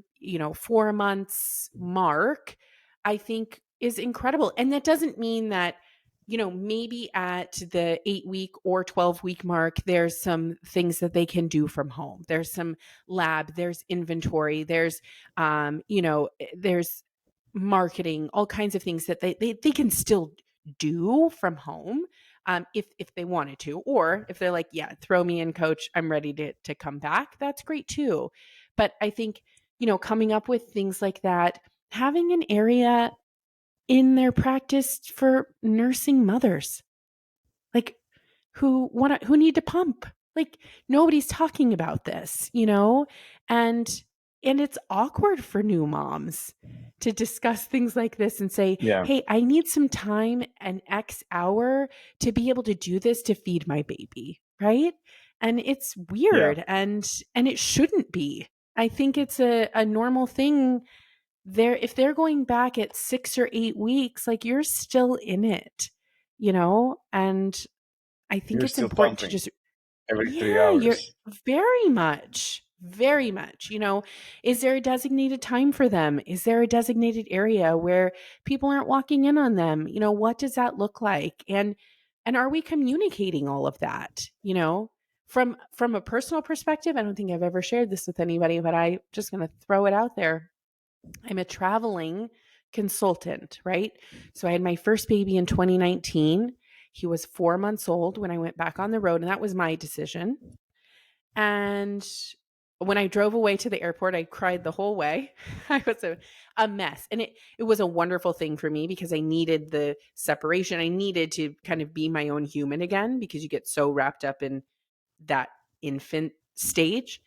4 months mark, I think is incredible. And that doesn't mean that, maybe at the 8 week or 12 week mark, there's some things that they can do from home. There's some lab, there's inventory, there's marketing, all kinds of things that they can still do from home, if they wanted to, or if they're like, yeah, throw me in, coach, I'm ready to come back. That's great too. But I think, coming up with things like that, having an area in their practice for nursing mothers, like who need to pump. Like nobody's talking about this, and it's awkward for new moms to discuss things like this and say, Yeah, "Hey, I need some time, an X hour to be able to do this to feed my baby." Right? And it's yeah. weird, and it shouldn't be. I think it's a normal thing there. If they're going back at 6 or 8 weeks, like you're still in it, and I think You're it's still important to pumping just every three yeah, you're hours. very much. very much. Is there a designated time for them? Is there a designated area where people aren't walking in on them? What does that look like? And are we communicating all of that? From a personal perspective, I don't think I've ever shared this with anybody, but I just going to throw it out there. I'm a traveling consultant, right? So I had my first baby in 2019. He was 4 months old when I went back on the road, and that was my decision. And when I drove away to the airport, I cried the whole way. I was a mess. And it was a wonderful thing for me because I needed the separation. I needed to kind of be my own human again because you get so wrapped up in that infant stage.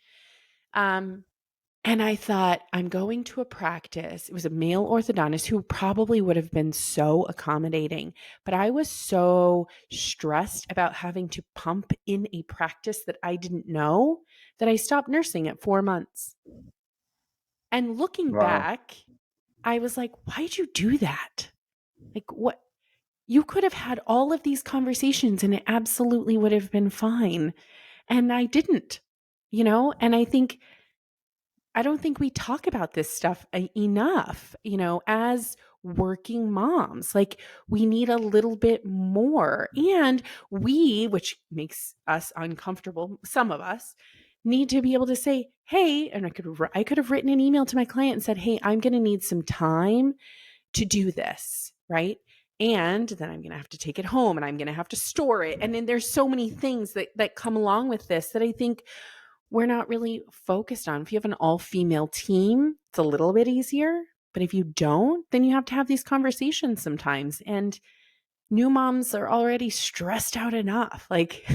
And I thought, I'm going to a practice. It was a male orthodontist who probably would have been so accommodating. But I was so stressed about having to pump in a practice that I didn't know that I stopped nursing at 4 months. And looking Wow. back, I was like, why'd you do that? Like, what? You could have had all of these conversations and it absolutely would have been fine. And I didn't, And I don't think we talk about this stuff enough, as working moms. Like, we need a little bit more. And which makes us uncomfortable, some of us need to be able to say, hey, and I could have written an email to my client and said, hey, I'm going to need some time to do this, right? And then I'm going to have to take it home and I'm going to have to store it. And then there's so many things that come along with this that I think we're not really focused on. If you have an all-female team, it's a little bit easier. But if you don't, then you have to have these conversations sometimes. And new moms are already stressed out enough. Like,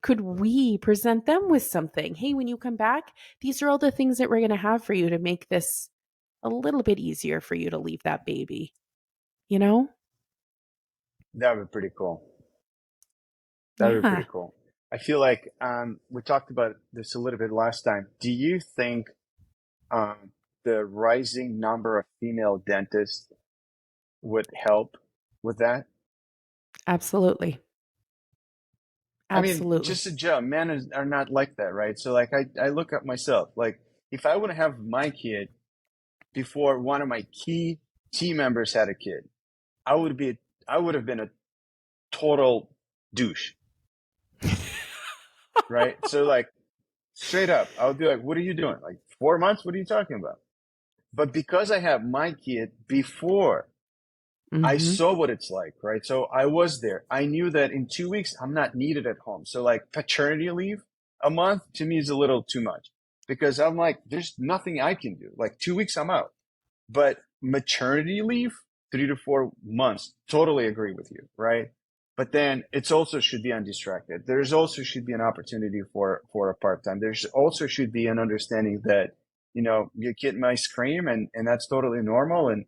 could we present them with something? Hey, when you come back, these are all the things that we're going to have for you to make this a little bit easier for you to leave that baby, you know? That would be pretty cool. That would be Yeah, pretty cool. I feel like we talked about this a little bit last time. Do you think um, the rising number of female dentists would help with that? absolutely. I mean, Absolutely. just a joke. Are not like that, right? So, like, I look at myself. Like, if I would have my kid before one of my key team members had a kid, I would be, I would have been a total douche, right? So, like, straight up, I would be like, "What are you doing? Like 4 months? What are you talking about?" But because I have my kid before I Hmm. saw what it's like, right? So I was there. I knew that in 2 weeks, I'm not needed at home. So like paternity leave a month to me is a little too much because I'm like, there's nothing I can do. Like 2 weeks, I'm out. But maternity leave, 3 to 4 months, totally agree with you, right? But then it's also should be undistracted. There's also should be an opportunity for a part-time. There's also should be an understanding that, your kid might scream and that's totally normal. And,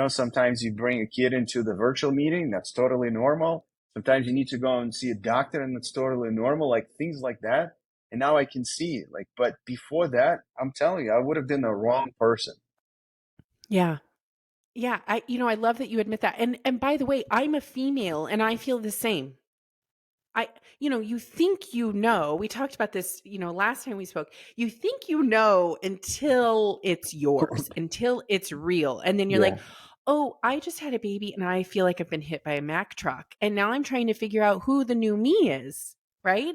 sometimes you bring a kid into the virtual meeting, that's totally normal. Sometimes you need to go and see a doctor and that's totally normal, like things like that. And now I can see it. Like, but before that, I'm telling you, I would have been the wrong person. Yeah. Yeah, I love that you admit that. And by the way, I'm a female and I feel the same. You think we talked about this, last time we spoke. You think until it's yours, until it's real. And then you're like, Yeah. "Oh, I just had a baby and I feel like I've been hit by a Mack truck. And now I'm trying to figure out who the new me is." Right?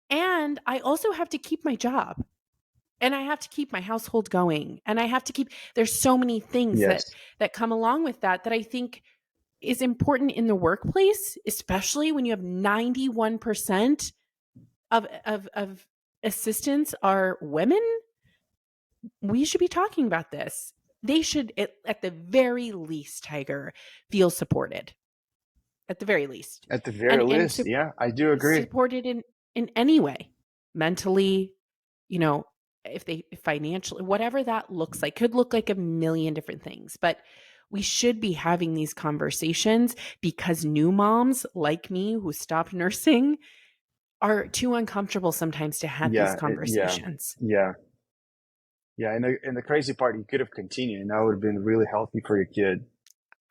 And I also have to keep my job. And I have to keep my household going. And I have to keep there's so many things that Yes. that come along with that I think is important in the workplace, especially when you have 91% of assistants are women. We should be talking about this. They should, at the very least, Tiger, feel supported. At the very least, At the very and least, yeah, I do agree. supported in any way, mentally, you know, if they financially, whatever that looks like, could look like a million different things, but we should be having these conversations because new moms like me who stopped nursing are too uncomfortable sometimes to have these Yeah, conversations. yeah, yeah. And the crazy part, you could have continued, and that would have been really healthy for your kid,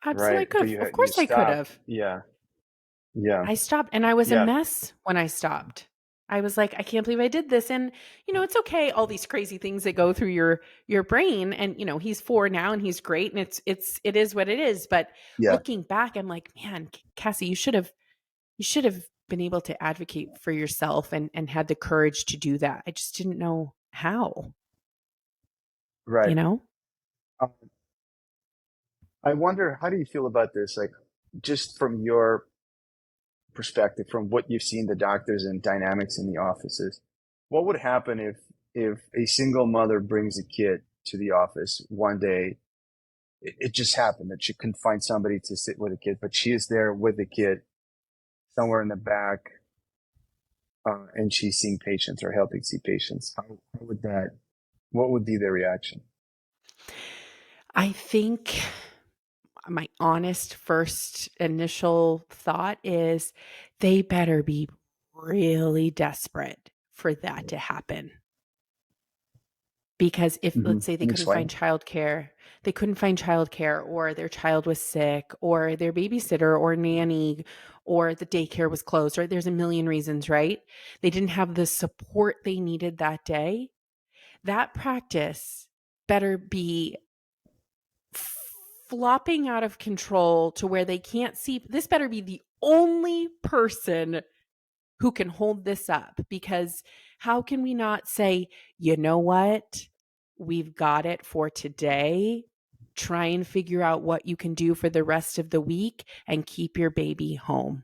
Absolutely, I right? could But have. Of you course, I could stopped. have. Yeah, yeah, I stopped, and I was a yeah. mess when I stopped. I was like, I can't believe I did this. And, it's okay. All these crazy things that go through your brain. And, he's 4 now and he's great. And it is what it is. But Yeah, looking back, I'm like, man, Cassie, you should have been able to advocate for yourself and had the courage to do that. I just didn't know how, right. you know? Um, I wonder, how do you feel about this? Like, just from your perspective, from what you've seen the doctors and dynamics in the offices, what would happen if a single mother brings a kid to the office one day? It just happened that she couldn't find somebody to sit with a kid, but she is there with the kid somewhere in the back, and she's seeing patients or helping see patients. How would that? What would be their reaction? I think my honest first initial thought is they better be really desperate for that to happen. Because if, Hmm. let's say, Can you explain? they couldn't find childcare, or their child was sick, or their babysitter or nanny, or the daycare was closed, right? There's a million reasons, right? They didn't have the support they needed that day. That practice better be flopping out of control to where they can't see. This better be the only person who can hold this up, because how can we not say, you know what? We've got it for today. Try and figure out what you can do for the rest of the week and keep your baby home,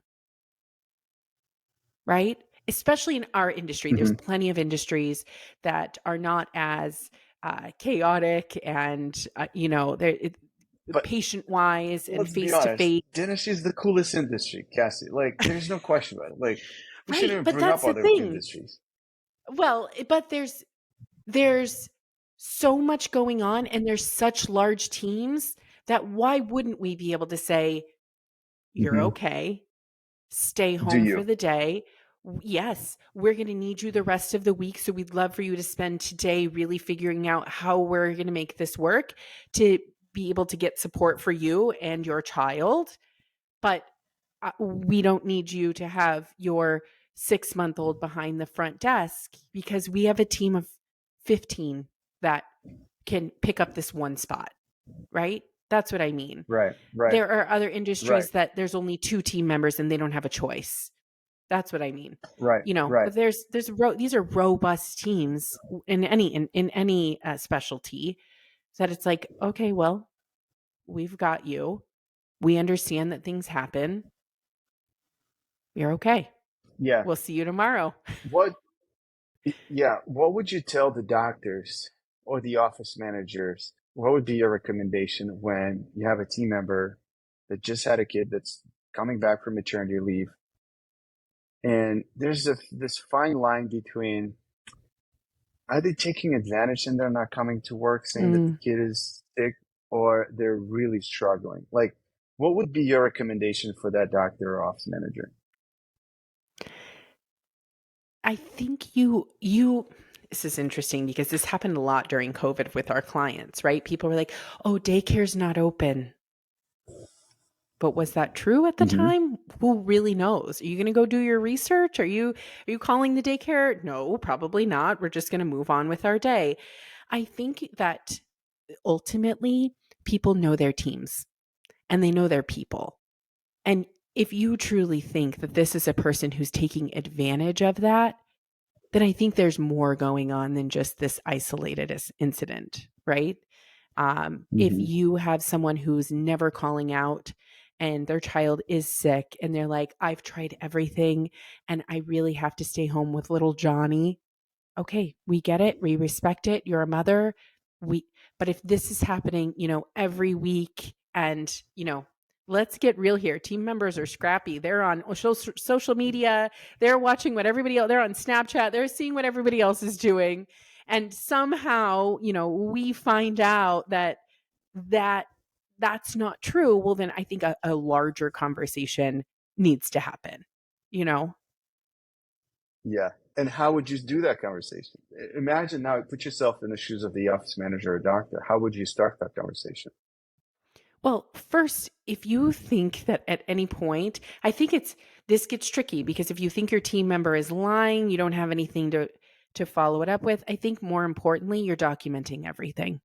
right? Especially in our industry. There's Hmm. plenty of industries that are not as chaotic and, they're But patient wise and let's be face to honest, face. dentistry is the coolest industry, Cassie. Like, there's no question about it. Like, we Right. shouldn't even But bring up that's the other thing. industries. Well, but there's so much going on and there's such large teams that why wouldn't we be able to say, you're Hmm. okay, stay Do home for you? the day. Yes, we're going to need you the rest of the week. So we'd love for you to spend today really figuring out how we're going to make this work to be able to get support for you and your child. But we don't need you to have your 6-month old behind the front desk, because we have a team of 15 that can pick up this one spot, right? That's what I mean. Right, right, There are other right, industries that there's only 2 team members and they don't have a choice. That's what I mean. right, right. But these are robust teams in any specialty, that it's like, okay, well, we've got you. We understand that things happen. You're okay. Yeah. We'll see you tomorrow. What? Yeah. What would you tell the doctors or the office managers? What would be your recommendation when you have a team member that just had a kid that's coming back from maternity leave, and there's this fine line between, are they taking advantage and they're not coming to work saying that the Mm. kid is sick, or they're really struggling? Like, what would be your recommendation for that doctor or office manager? I think you this is interesting because this happened a lot during COVID with our clients, right? People were like, "Oh, daycare's not open." But was that true at the Hmm. time? Who really knows? Are you going to go do your research? Are you calling the daycare? No, probably not. We're just going to move on with our day. I think that ultimately people know their teams and they know their people. And if you truly think that this is a person who's taking advantage of that, then I think there's more going on than just this isolated incident, right? If Hmm. you have someone who's never calling out and their child is sick and they're like, I've tried everything and I really have to stay home with little Johnny. Okay, we get it. We respect it. You're a mother. We But if this is happening, every week, and, let's get real here. Team members are scrappy. They're on social media. They're watching what everybody else, they're on Snapchat. They're seeing what everybody else is doing. And somehow, we find out that that's not true. Well, then I think a larger conversation needs to happen, you know? Yeah. And how would you do that conversation? Imagine now, put yourself in the shoes of the office manager or doctor. How would you start that conversation? Well, first, if you think that at any point, I think this gets tricky because if you think your team member is lying, you don't have anything to follow it up with. I think more importantly, you're documenting everything,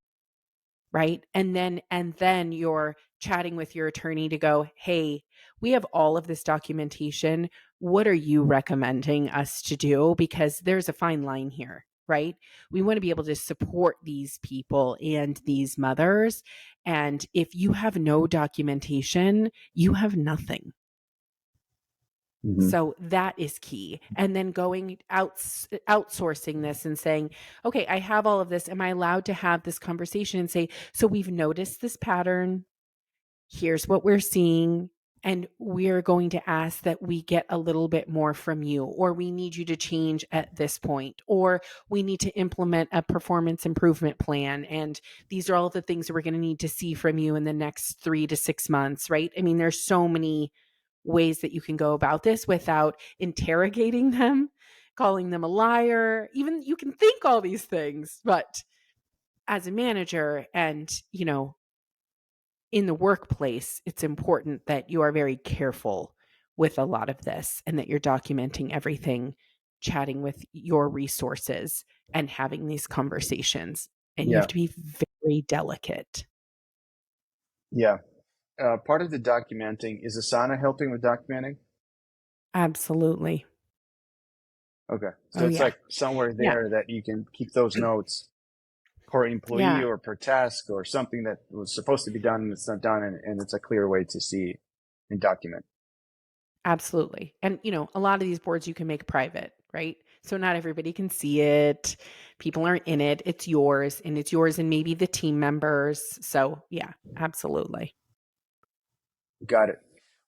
right? And then you're chatting with your attorney to go, "Hey, we have all of this documentation. What are you recommending us to do? Because there's a fine line here." Right? We want to be able to support these people and these mothers. And if you have no documentation, you have nothing. Hmm. So that is key. And then going outsourcing this and saying, okay, I have all of this. Am I allowed to have this conversation and say, so we've noticed this pattern. Here's what we're seeing. And we're going to ask that we get a little bit more from you, or we need you to change at this point, or we need to implement a performance improvement plan. And these are all the things that we're going to need to see from you in the next 3 to 6 months, right? I mean, there's so many ways that you can go about this without interrogating them, calling them a liar. Even you can think all these things, but as a manager and, in the workplace, it's important that you are very careful with a lot of this and that you're documenting everything, chatting with your resources and having these conversations. And you have Yeah, to be very delicate. yeah. Part of the documenting is Asana helping with documenting. Absolutely. Okay, so Oh, it's yeah. like somewhere Yeah. there that you can keep those notes per employee Yeah. or per task or something that was supposed to be done and it's not done, and it's a clear way to see and document. Absolutely. And, a lot of these boards you can make private, right? So not everybody can see it. People aren't in it. It's yours and it's yours and maybe the team members. So, yeah, absolutely. Got it.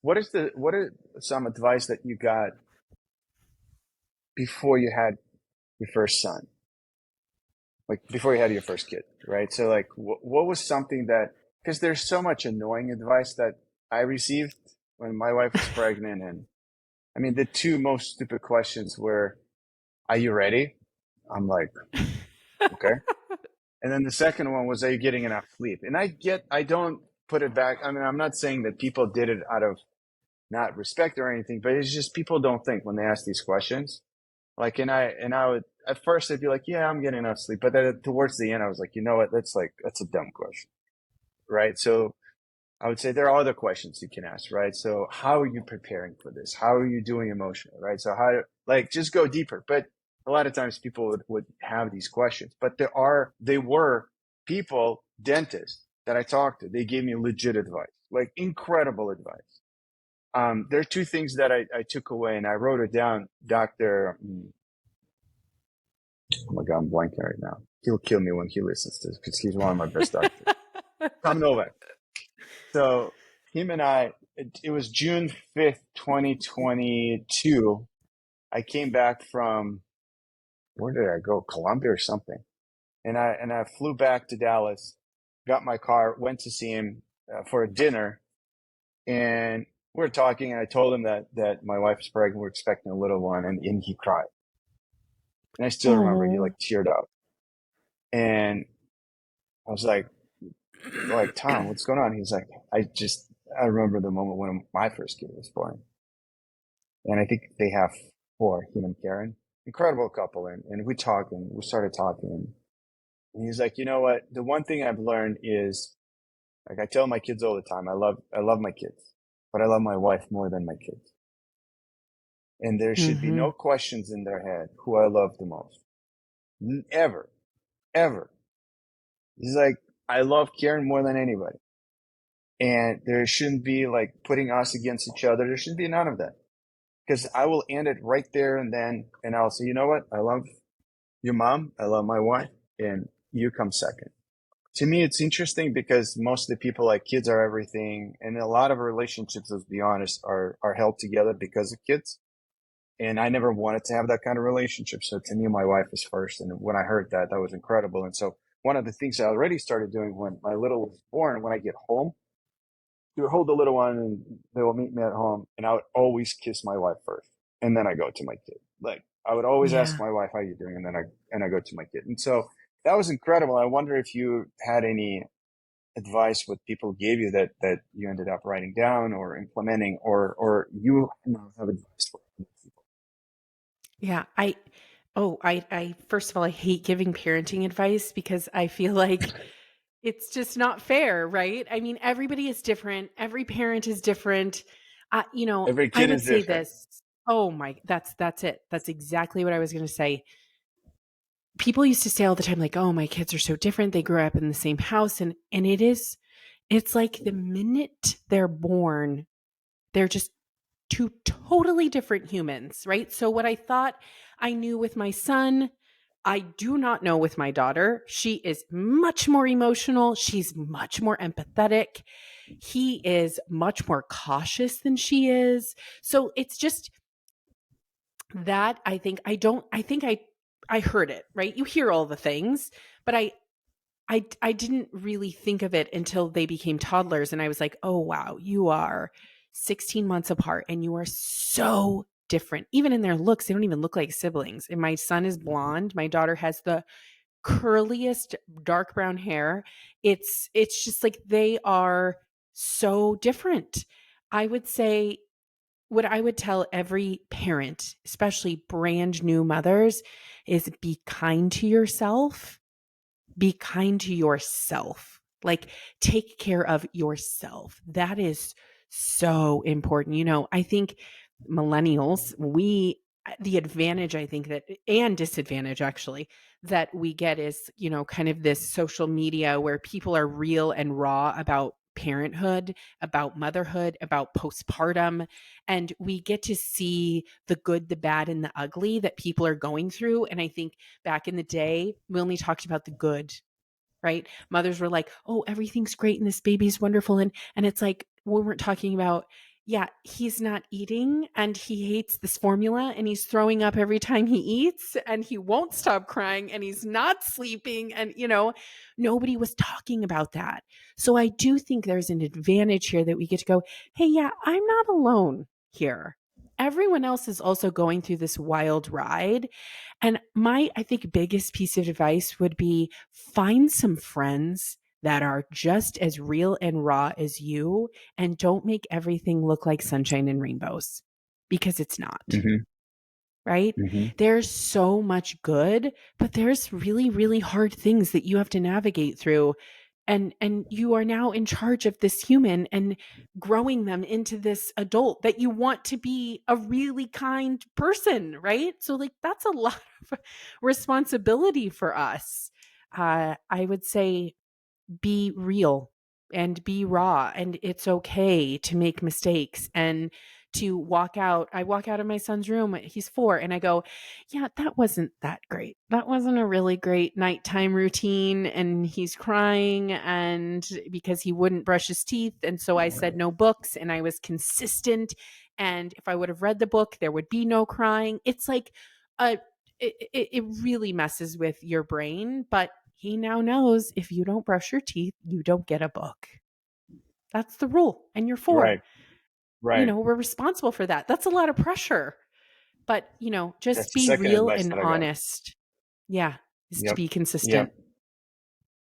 What are some advice that you got before you had your first son? Like before you had your first kid, right? So like what was something that, because there's so much annoying advice that I received when my wife was pregnant. And I mean, the two most stupid questions were, are you ready? I'm like, okay. And then the second one was, are you getting enough sleep? And I don't put it back. I mean, I'm not saying that people did it out of not respect or anything, but it's just people don't think when they ask these questions. Like, and I would, at first I'd be like, yeah, I'm getting enough sleep. But then towards the end, I was like, you know what? That's a dumb question. Right. So I would say there are other questions you can ask, right? So how are you preparing for this? How are you doing emotionally, right? So like, just go deeper. But a lot of times people would have these questions, but they were people, dentists that I talked to. They gave me legit advice, like incredible advice. There are two things that I took away and I wrote it down. Oh my God, I'm blanking right now. He'll kill me when he listens to this because he's one of my best doctors. Tom Novak. So him and it was June 5th, 2022. I came back from, where did I go? Colombia or something. And I flew back to Dallas, got my car, went to see him for a dinner. And we were talking and I told him that my wife is pregnant. We're expecting a little one. And he cried. And I still remember he Oh. like teared up. And I was like, Tom, what's going on? He's like, I remember the moment when my first kid was born. And I think they have four, him and Karen. Incredible couple. And we started talking. And he's like, you know what? The one thing I've learned is, like, I tell my kids all the time, I love my kids, but I love my wife more than my kids. And there should be Mhm. no questions in their head who I love the most. Ever, ever. He's like, I love Karen more than anybody. And there shouldn't be like putting us against each other. There should be none of that. Because I will end it right there and then, and I'll say, you know what? I love your mom. I love my wife, and you come second. To me, it's interesting because most of the people like kids are everything, and a lot of relationships, let's be honest, are held together because of kids. And I never wanted to have that kind of relationship. So to me, my wife was first. And when I heard that, that was incredible. And so one of the things I already started doing when my little was born, when I get home, they would hold the little one and they will meet me at home. And I would always kiss my wife first. And then I go to my kid. Like I would always ask Yeah. my wife, how you doing? And then I go to my kid. And so that was incredible. I wonder if you had any advice what people gave you that you ended up writing down or implementing, or you now have advice for other people? Yeah, I first of all, I hate giving parenting advice because I feel like it's just not fair, right? I mean, everybody is different. Every parent is different. Every I kid would is say different. this. Oh my, that's it. That's exactly what I was going to say. People used to say all the time, like, "Oh, my kids are so different. They grew up in the same house," and it's like the minute they're born, they're just two totally different humans, right? So what I thought I knew with my son, I do not know with my daughter. She is much more emotional. She's much more empathetic. He is much more cautious than she is. So it's just that I think I heard it, right? You hear all the things, but I didn't really think of it until they became toddlers and I was like, "Oh wow, you are 16 months apart and you are so different. Even in their looks, they don't even look like siblings." And my son is blonde, my daughter has the curliest dark brown hair. It's just like they are so different. I would say what I would tell every parent, especially brand new mothers, is be kind to yourself, be kind to yourself. Like, take care of yourself. That is so important. I think millennials, the advantage, I think that, and disadvantage actually, that we get is, kind of this social media where people are real and raw about parenthood, about motherhood, about postpartum. And we get to see the good, the bad, and the ugly that people are going through. And I think back in the day, we only talked about the good, right? Mothers were like, "Oh, everything's great and this baby's wonderful." And it's like we weren't talking about, yeah, he's not eating and he hates this formula and he's throwing up every time he eats and he won't stop crying and he's not sleeping and nobody was talking about that. So I do think there's an advantage here that we get to go, "Hey, yeah, I'm not alone here. Everyone else is also going through this wild ride." And my, I think, biggest piece of advice would be find some friends that are just as real and raw as you and don't make everything look like sunshine and rainbows because it's not, Hmm. right? Hmm. There's so much good, but there's really, really hard things that you have to navigate through. And you are now in charge of this human and growing them into this adult that you want to be a really kind person, right? So like that's a lot of responsibility for us. I would say be real and be raw, and it's okay to make mistakes and to walk out. I walk out of my son's room, he's 4, and I go, "Yeah, that wasn't that great. That wasn't a really great nighttime routine." And he's crying and because he wouldn't brush his teeth, and so I said no books and I was consistent, and if I would have read the book there would be no crying. It's like a it really messes with your brain, but he now knows if you don't brush your teeth, you don't get a book. That's the rule. And you're 4. Right. Right. We're responsible for that. That's a lot of pressure. But, That's just the be second real advice and that I got. honest. Yeah. Is to Yep. be consistent. Yep.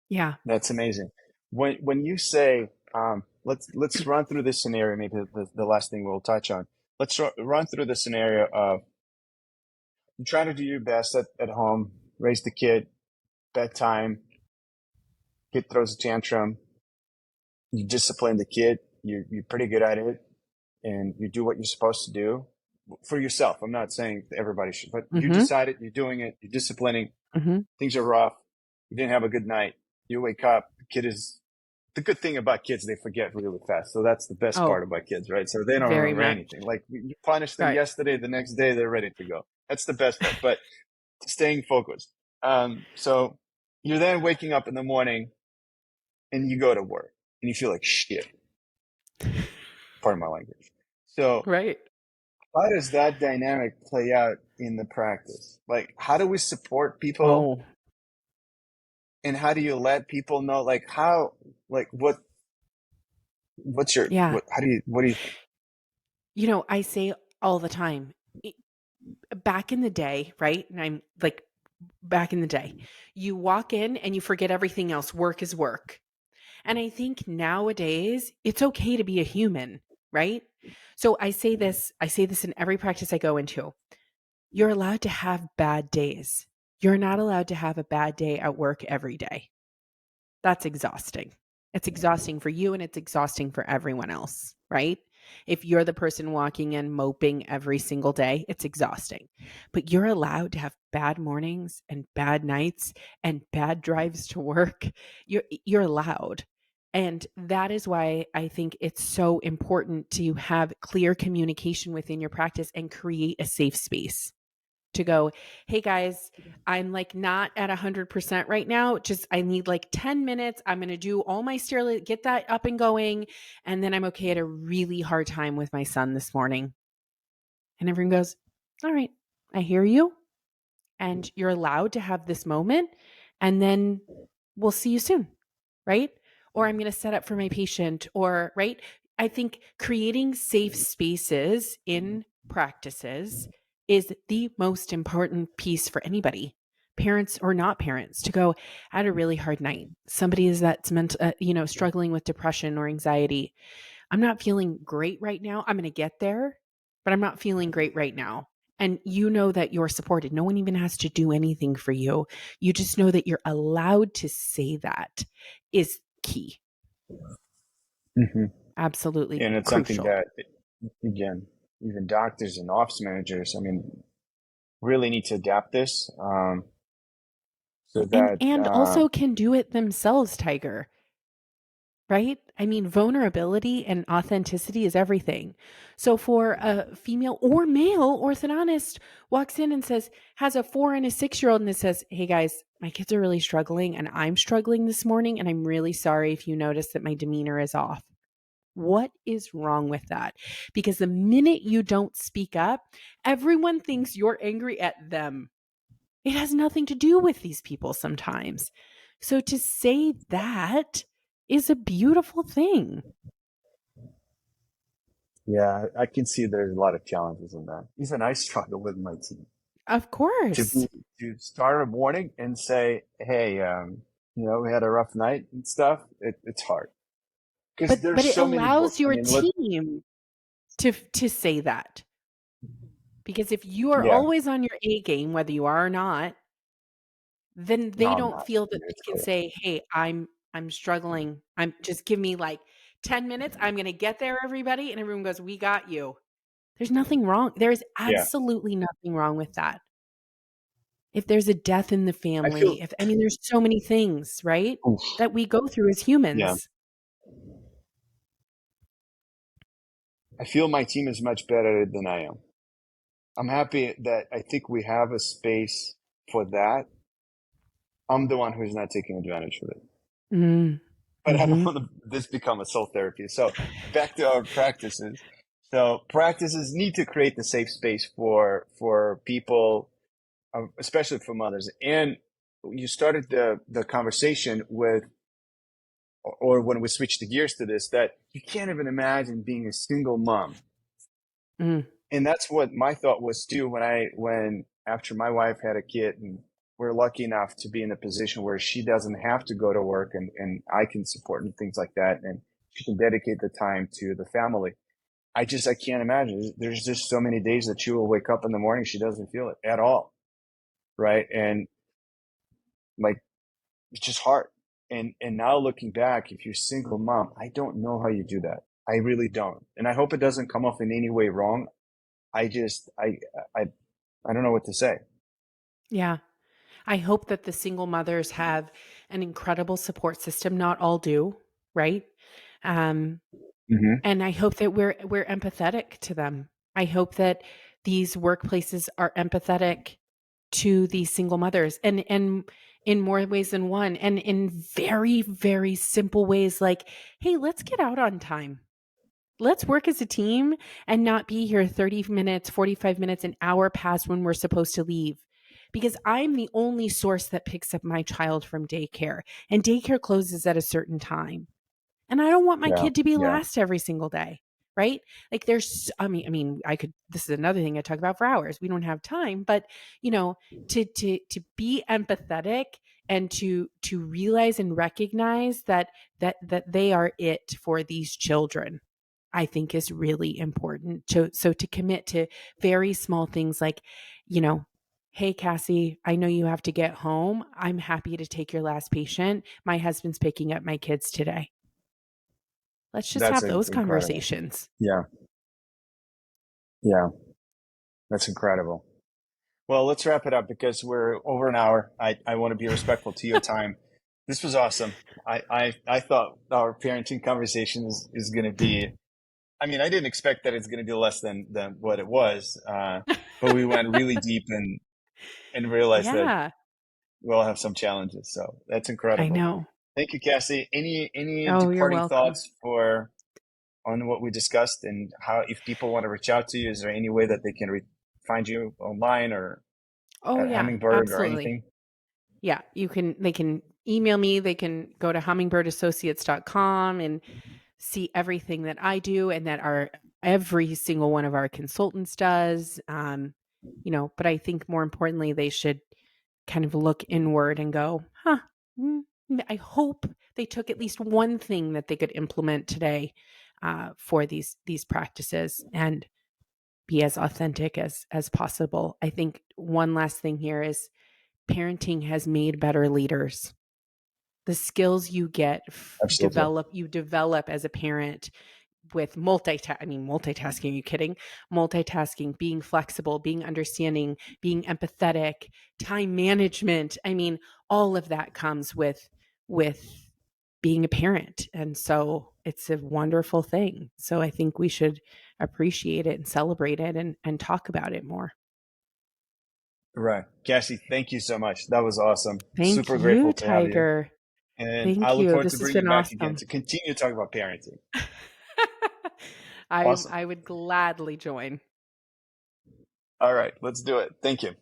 Yeah. That's amazing. When you say, let's run through this scenario, maybe the last thing we'll touch on. Let's run through the scenario of you trying to do your best at home, raise the kid, bedtime, kid throws a tantrum, you discipline the kid, you're pretty good at it, and you do what you're supposed to do for yourself. I'm not saying everybody should, but you Mhm. decided you're doing it, you're disciplining, Mhm. things are rough, you didn't have a good night, you wake up, the kid is the good thing about kids, they forget really fast. So that's the best part Oh, about kids, right? So they don't very remember much. anything. Like you punish them Right. yesterday, the next day they're ready to go. That's the best part. But staying focused. So you're then waking up in the morning and you go to work and you feel like shit. Pardon my language. So Right. how does that dynamic play out in the practice? Like, how do we support people, Oh, and how do you let people know, like, how, like, what's your, yeah. what do you think? I say all the time, i- back in the day, right? And I'm like, back in the day, you walk in and you forget everything else. Work is work. And I think nowadays it's okay to be a human, right? So I say this in every practice I go into. You're allowed to have bad days. You're not allowed to have a bad day at work every day. That's exhausting. It's exhausting for you and it's exhausting for everyone else, right? If you're the person walking in moping every single day, it's exhausting. But you're allowed to have bad mornings and bad nights and bad drives to work. You're allowed. And that is why I think it's so important to have clear communication within your practice and create a safe space to go, hey guys, I'm like not at 100% right now. Just I need like 10 minutes. I'm going to do all my sterile, get that up and going. And then I'm okay at a really hard time with my son this morning. And everyone goes, all right, I hear you. And you're allowed to have this moment. And then we'll see you soon. Right. Or I'm going to set up for my patient or, right. I think creating safe spaces in practices is the most important piece for anybody, parents or not parents, to go, I had a really hard night. Somebody is that's meant, struggling with depression or anxiety. I'm not feeling great right now. I'm going to get there, but I'm not feeling great right now. And you know that you're supported. No one even has to do anything for you. You just know that you're allowed to say that is key. Mm-hmm. Absolutely And it's something crucial. that, again, even doctors and office managers, I mean, really need to adapt this so And that, and also can do it themselves, Tiger. Right? I mean, vulnerability and authenticity is everything. So for a female or male orthodontist walks in and says, has a 4 and a 6-year-old and it says, hey guys, my kids are really struggling and I'm struggling this morning and I'm really sorry if you notice that my demeanor is off. What is wrong with that? Because the minute you don't speak up, everyone thinks you're angry at them. It has nothing to do with these people sometimes. So to say that is a beautiful thing. yeah, I can see there's a lot of challenges in that. Even I struggle with my team Of to course. be, to start a morning and say, hey, we had a rough night and stuff. It's hard because But there's it so many allows books. I your mean, look, team to say that. Because if you are yeah, always on your A game, whether you are or not, then no, they I'm don't not. feel that they It's can clear. say, "Hey, I'm struggling. I'm just give me like 10 minutes. I'm going to get there everybody." And everyone goes, "We got you." There's nothing wrong. There is Yeah, absolutely nothing wrong with that. If there's a death in the I feel, family, if I mean there's so many things, right? oof, That we go through as yeah, humans. I feel my team is much better than I am. I'm happy that I think we have a space for that. I'm the one who's not taking advantage of it. Mm. But I don't Mhm. want this become a soul therapy. So back to our practices. So practices need to create the safe space for people, especially for mothers. And you started the conversation with, or when we switched the gears to this, that you can't even imagine being a single mom. Mm. And that's what my thought was too when after my wife had a kid and we're lucky enough to be in a position where she doesn't have to go to work and I can support and things like that and she can dedicate the time to the family. I can't imagine. There's just so many days that she will wake up in the morning, she doesn't feel it at all. Right. And like it's just hard. And now looking back, if you're a single mom, I don't know how you do that. I really don't. And I hope it doesn't come off in any way wrong. I just I I don't know what to say. Yeah. I hope that the single mothers have an incredible support system. Not all do, right? Um, Hmm. and I hope that we're empathetic to them. I hope that these workplaces are empathetic to these single mothers and in more ways than one and in very very simple ways like, hey, let's get out on time. Let's work as a team and not be here 30 minutes, 45 minutes, an hour past when we're supposed to leave. Because I'm the only source that picks up my child from daycare, and daycare closes at a certain time. And I don't want my Yeah. kid to be Yeah. last every single day, right? Like there's I could this is another thing I talk about for hours. We don't have time, but you know, to be empathetic and to realize and recognize that they are it for these children, I think is really important. So to commit to very small things like, you know, hey, Cassie, I know you have to get home. I'm happy to take your last patient. My husband's picking up my kids today. Let's just That's have those incredible. conversations. Yeah. Yeah. That's incredible. Well, let's wrap it up because we're over an hour. I want to be respectful to your time. This was awesome. I thought our parenting conversation is going to be, I mean, I didn't expect that it's going to be less than what it was. But we went really deep and realized that Yeah, we'll have some challenges. So that's I incredible. know. Thank you, Cassie. Any Oh, you're departing welcome. thoughts for on what we discussed and how, if people want to reach out to you, is there any way that they can find you online or Oh, at yeah, Hummingbird or absolutely. anything? Yeah, they can email me, they can go to hummingbirdAssociates.com and see everything that I do and that our every single one of our consultants does. But I think more importantly, they should kind of look inward and go, huh, mm, I hope they took at least one thing that they could implement today for these practices and be as authentic as possible. I think one last thing here is parenting has made better leaders. The skills you get Absolutely. you develop as a parent with multitasking, are you kidding? Multitasking, being flexible, being understanding, being empathetic, time management. I mean, all of that comes with being a parent. And so it's a wonderful thing. So I think we should appreciate it and celebrate it and talk about it more. Right. Cassie, thank you so much. That was awesome. Thank Super grateful you, to have you. Tiger. And I Thank look you. forward to This has bringing been you back again awesome. to continue talking about parenting. I Awesome. I would gladly join. All right, let's do it. Thank you.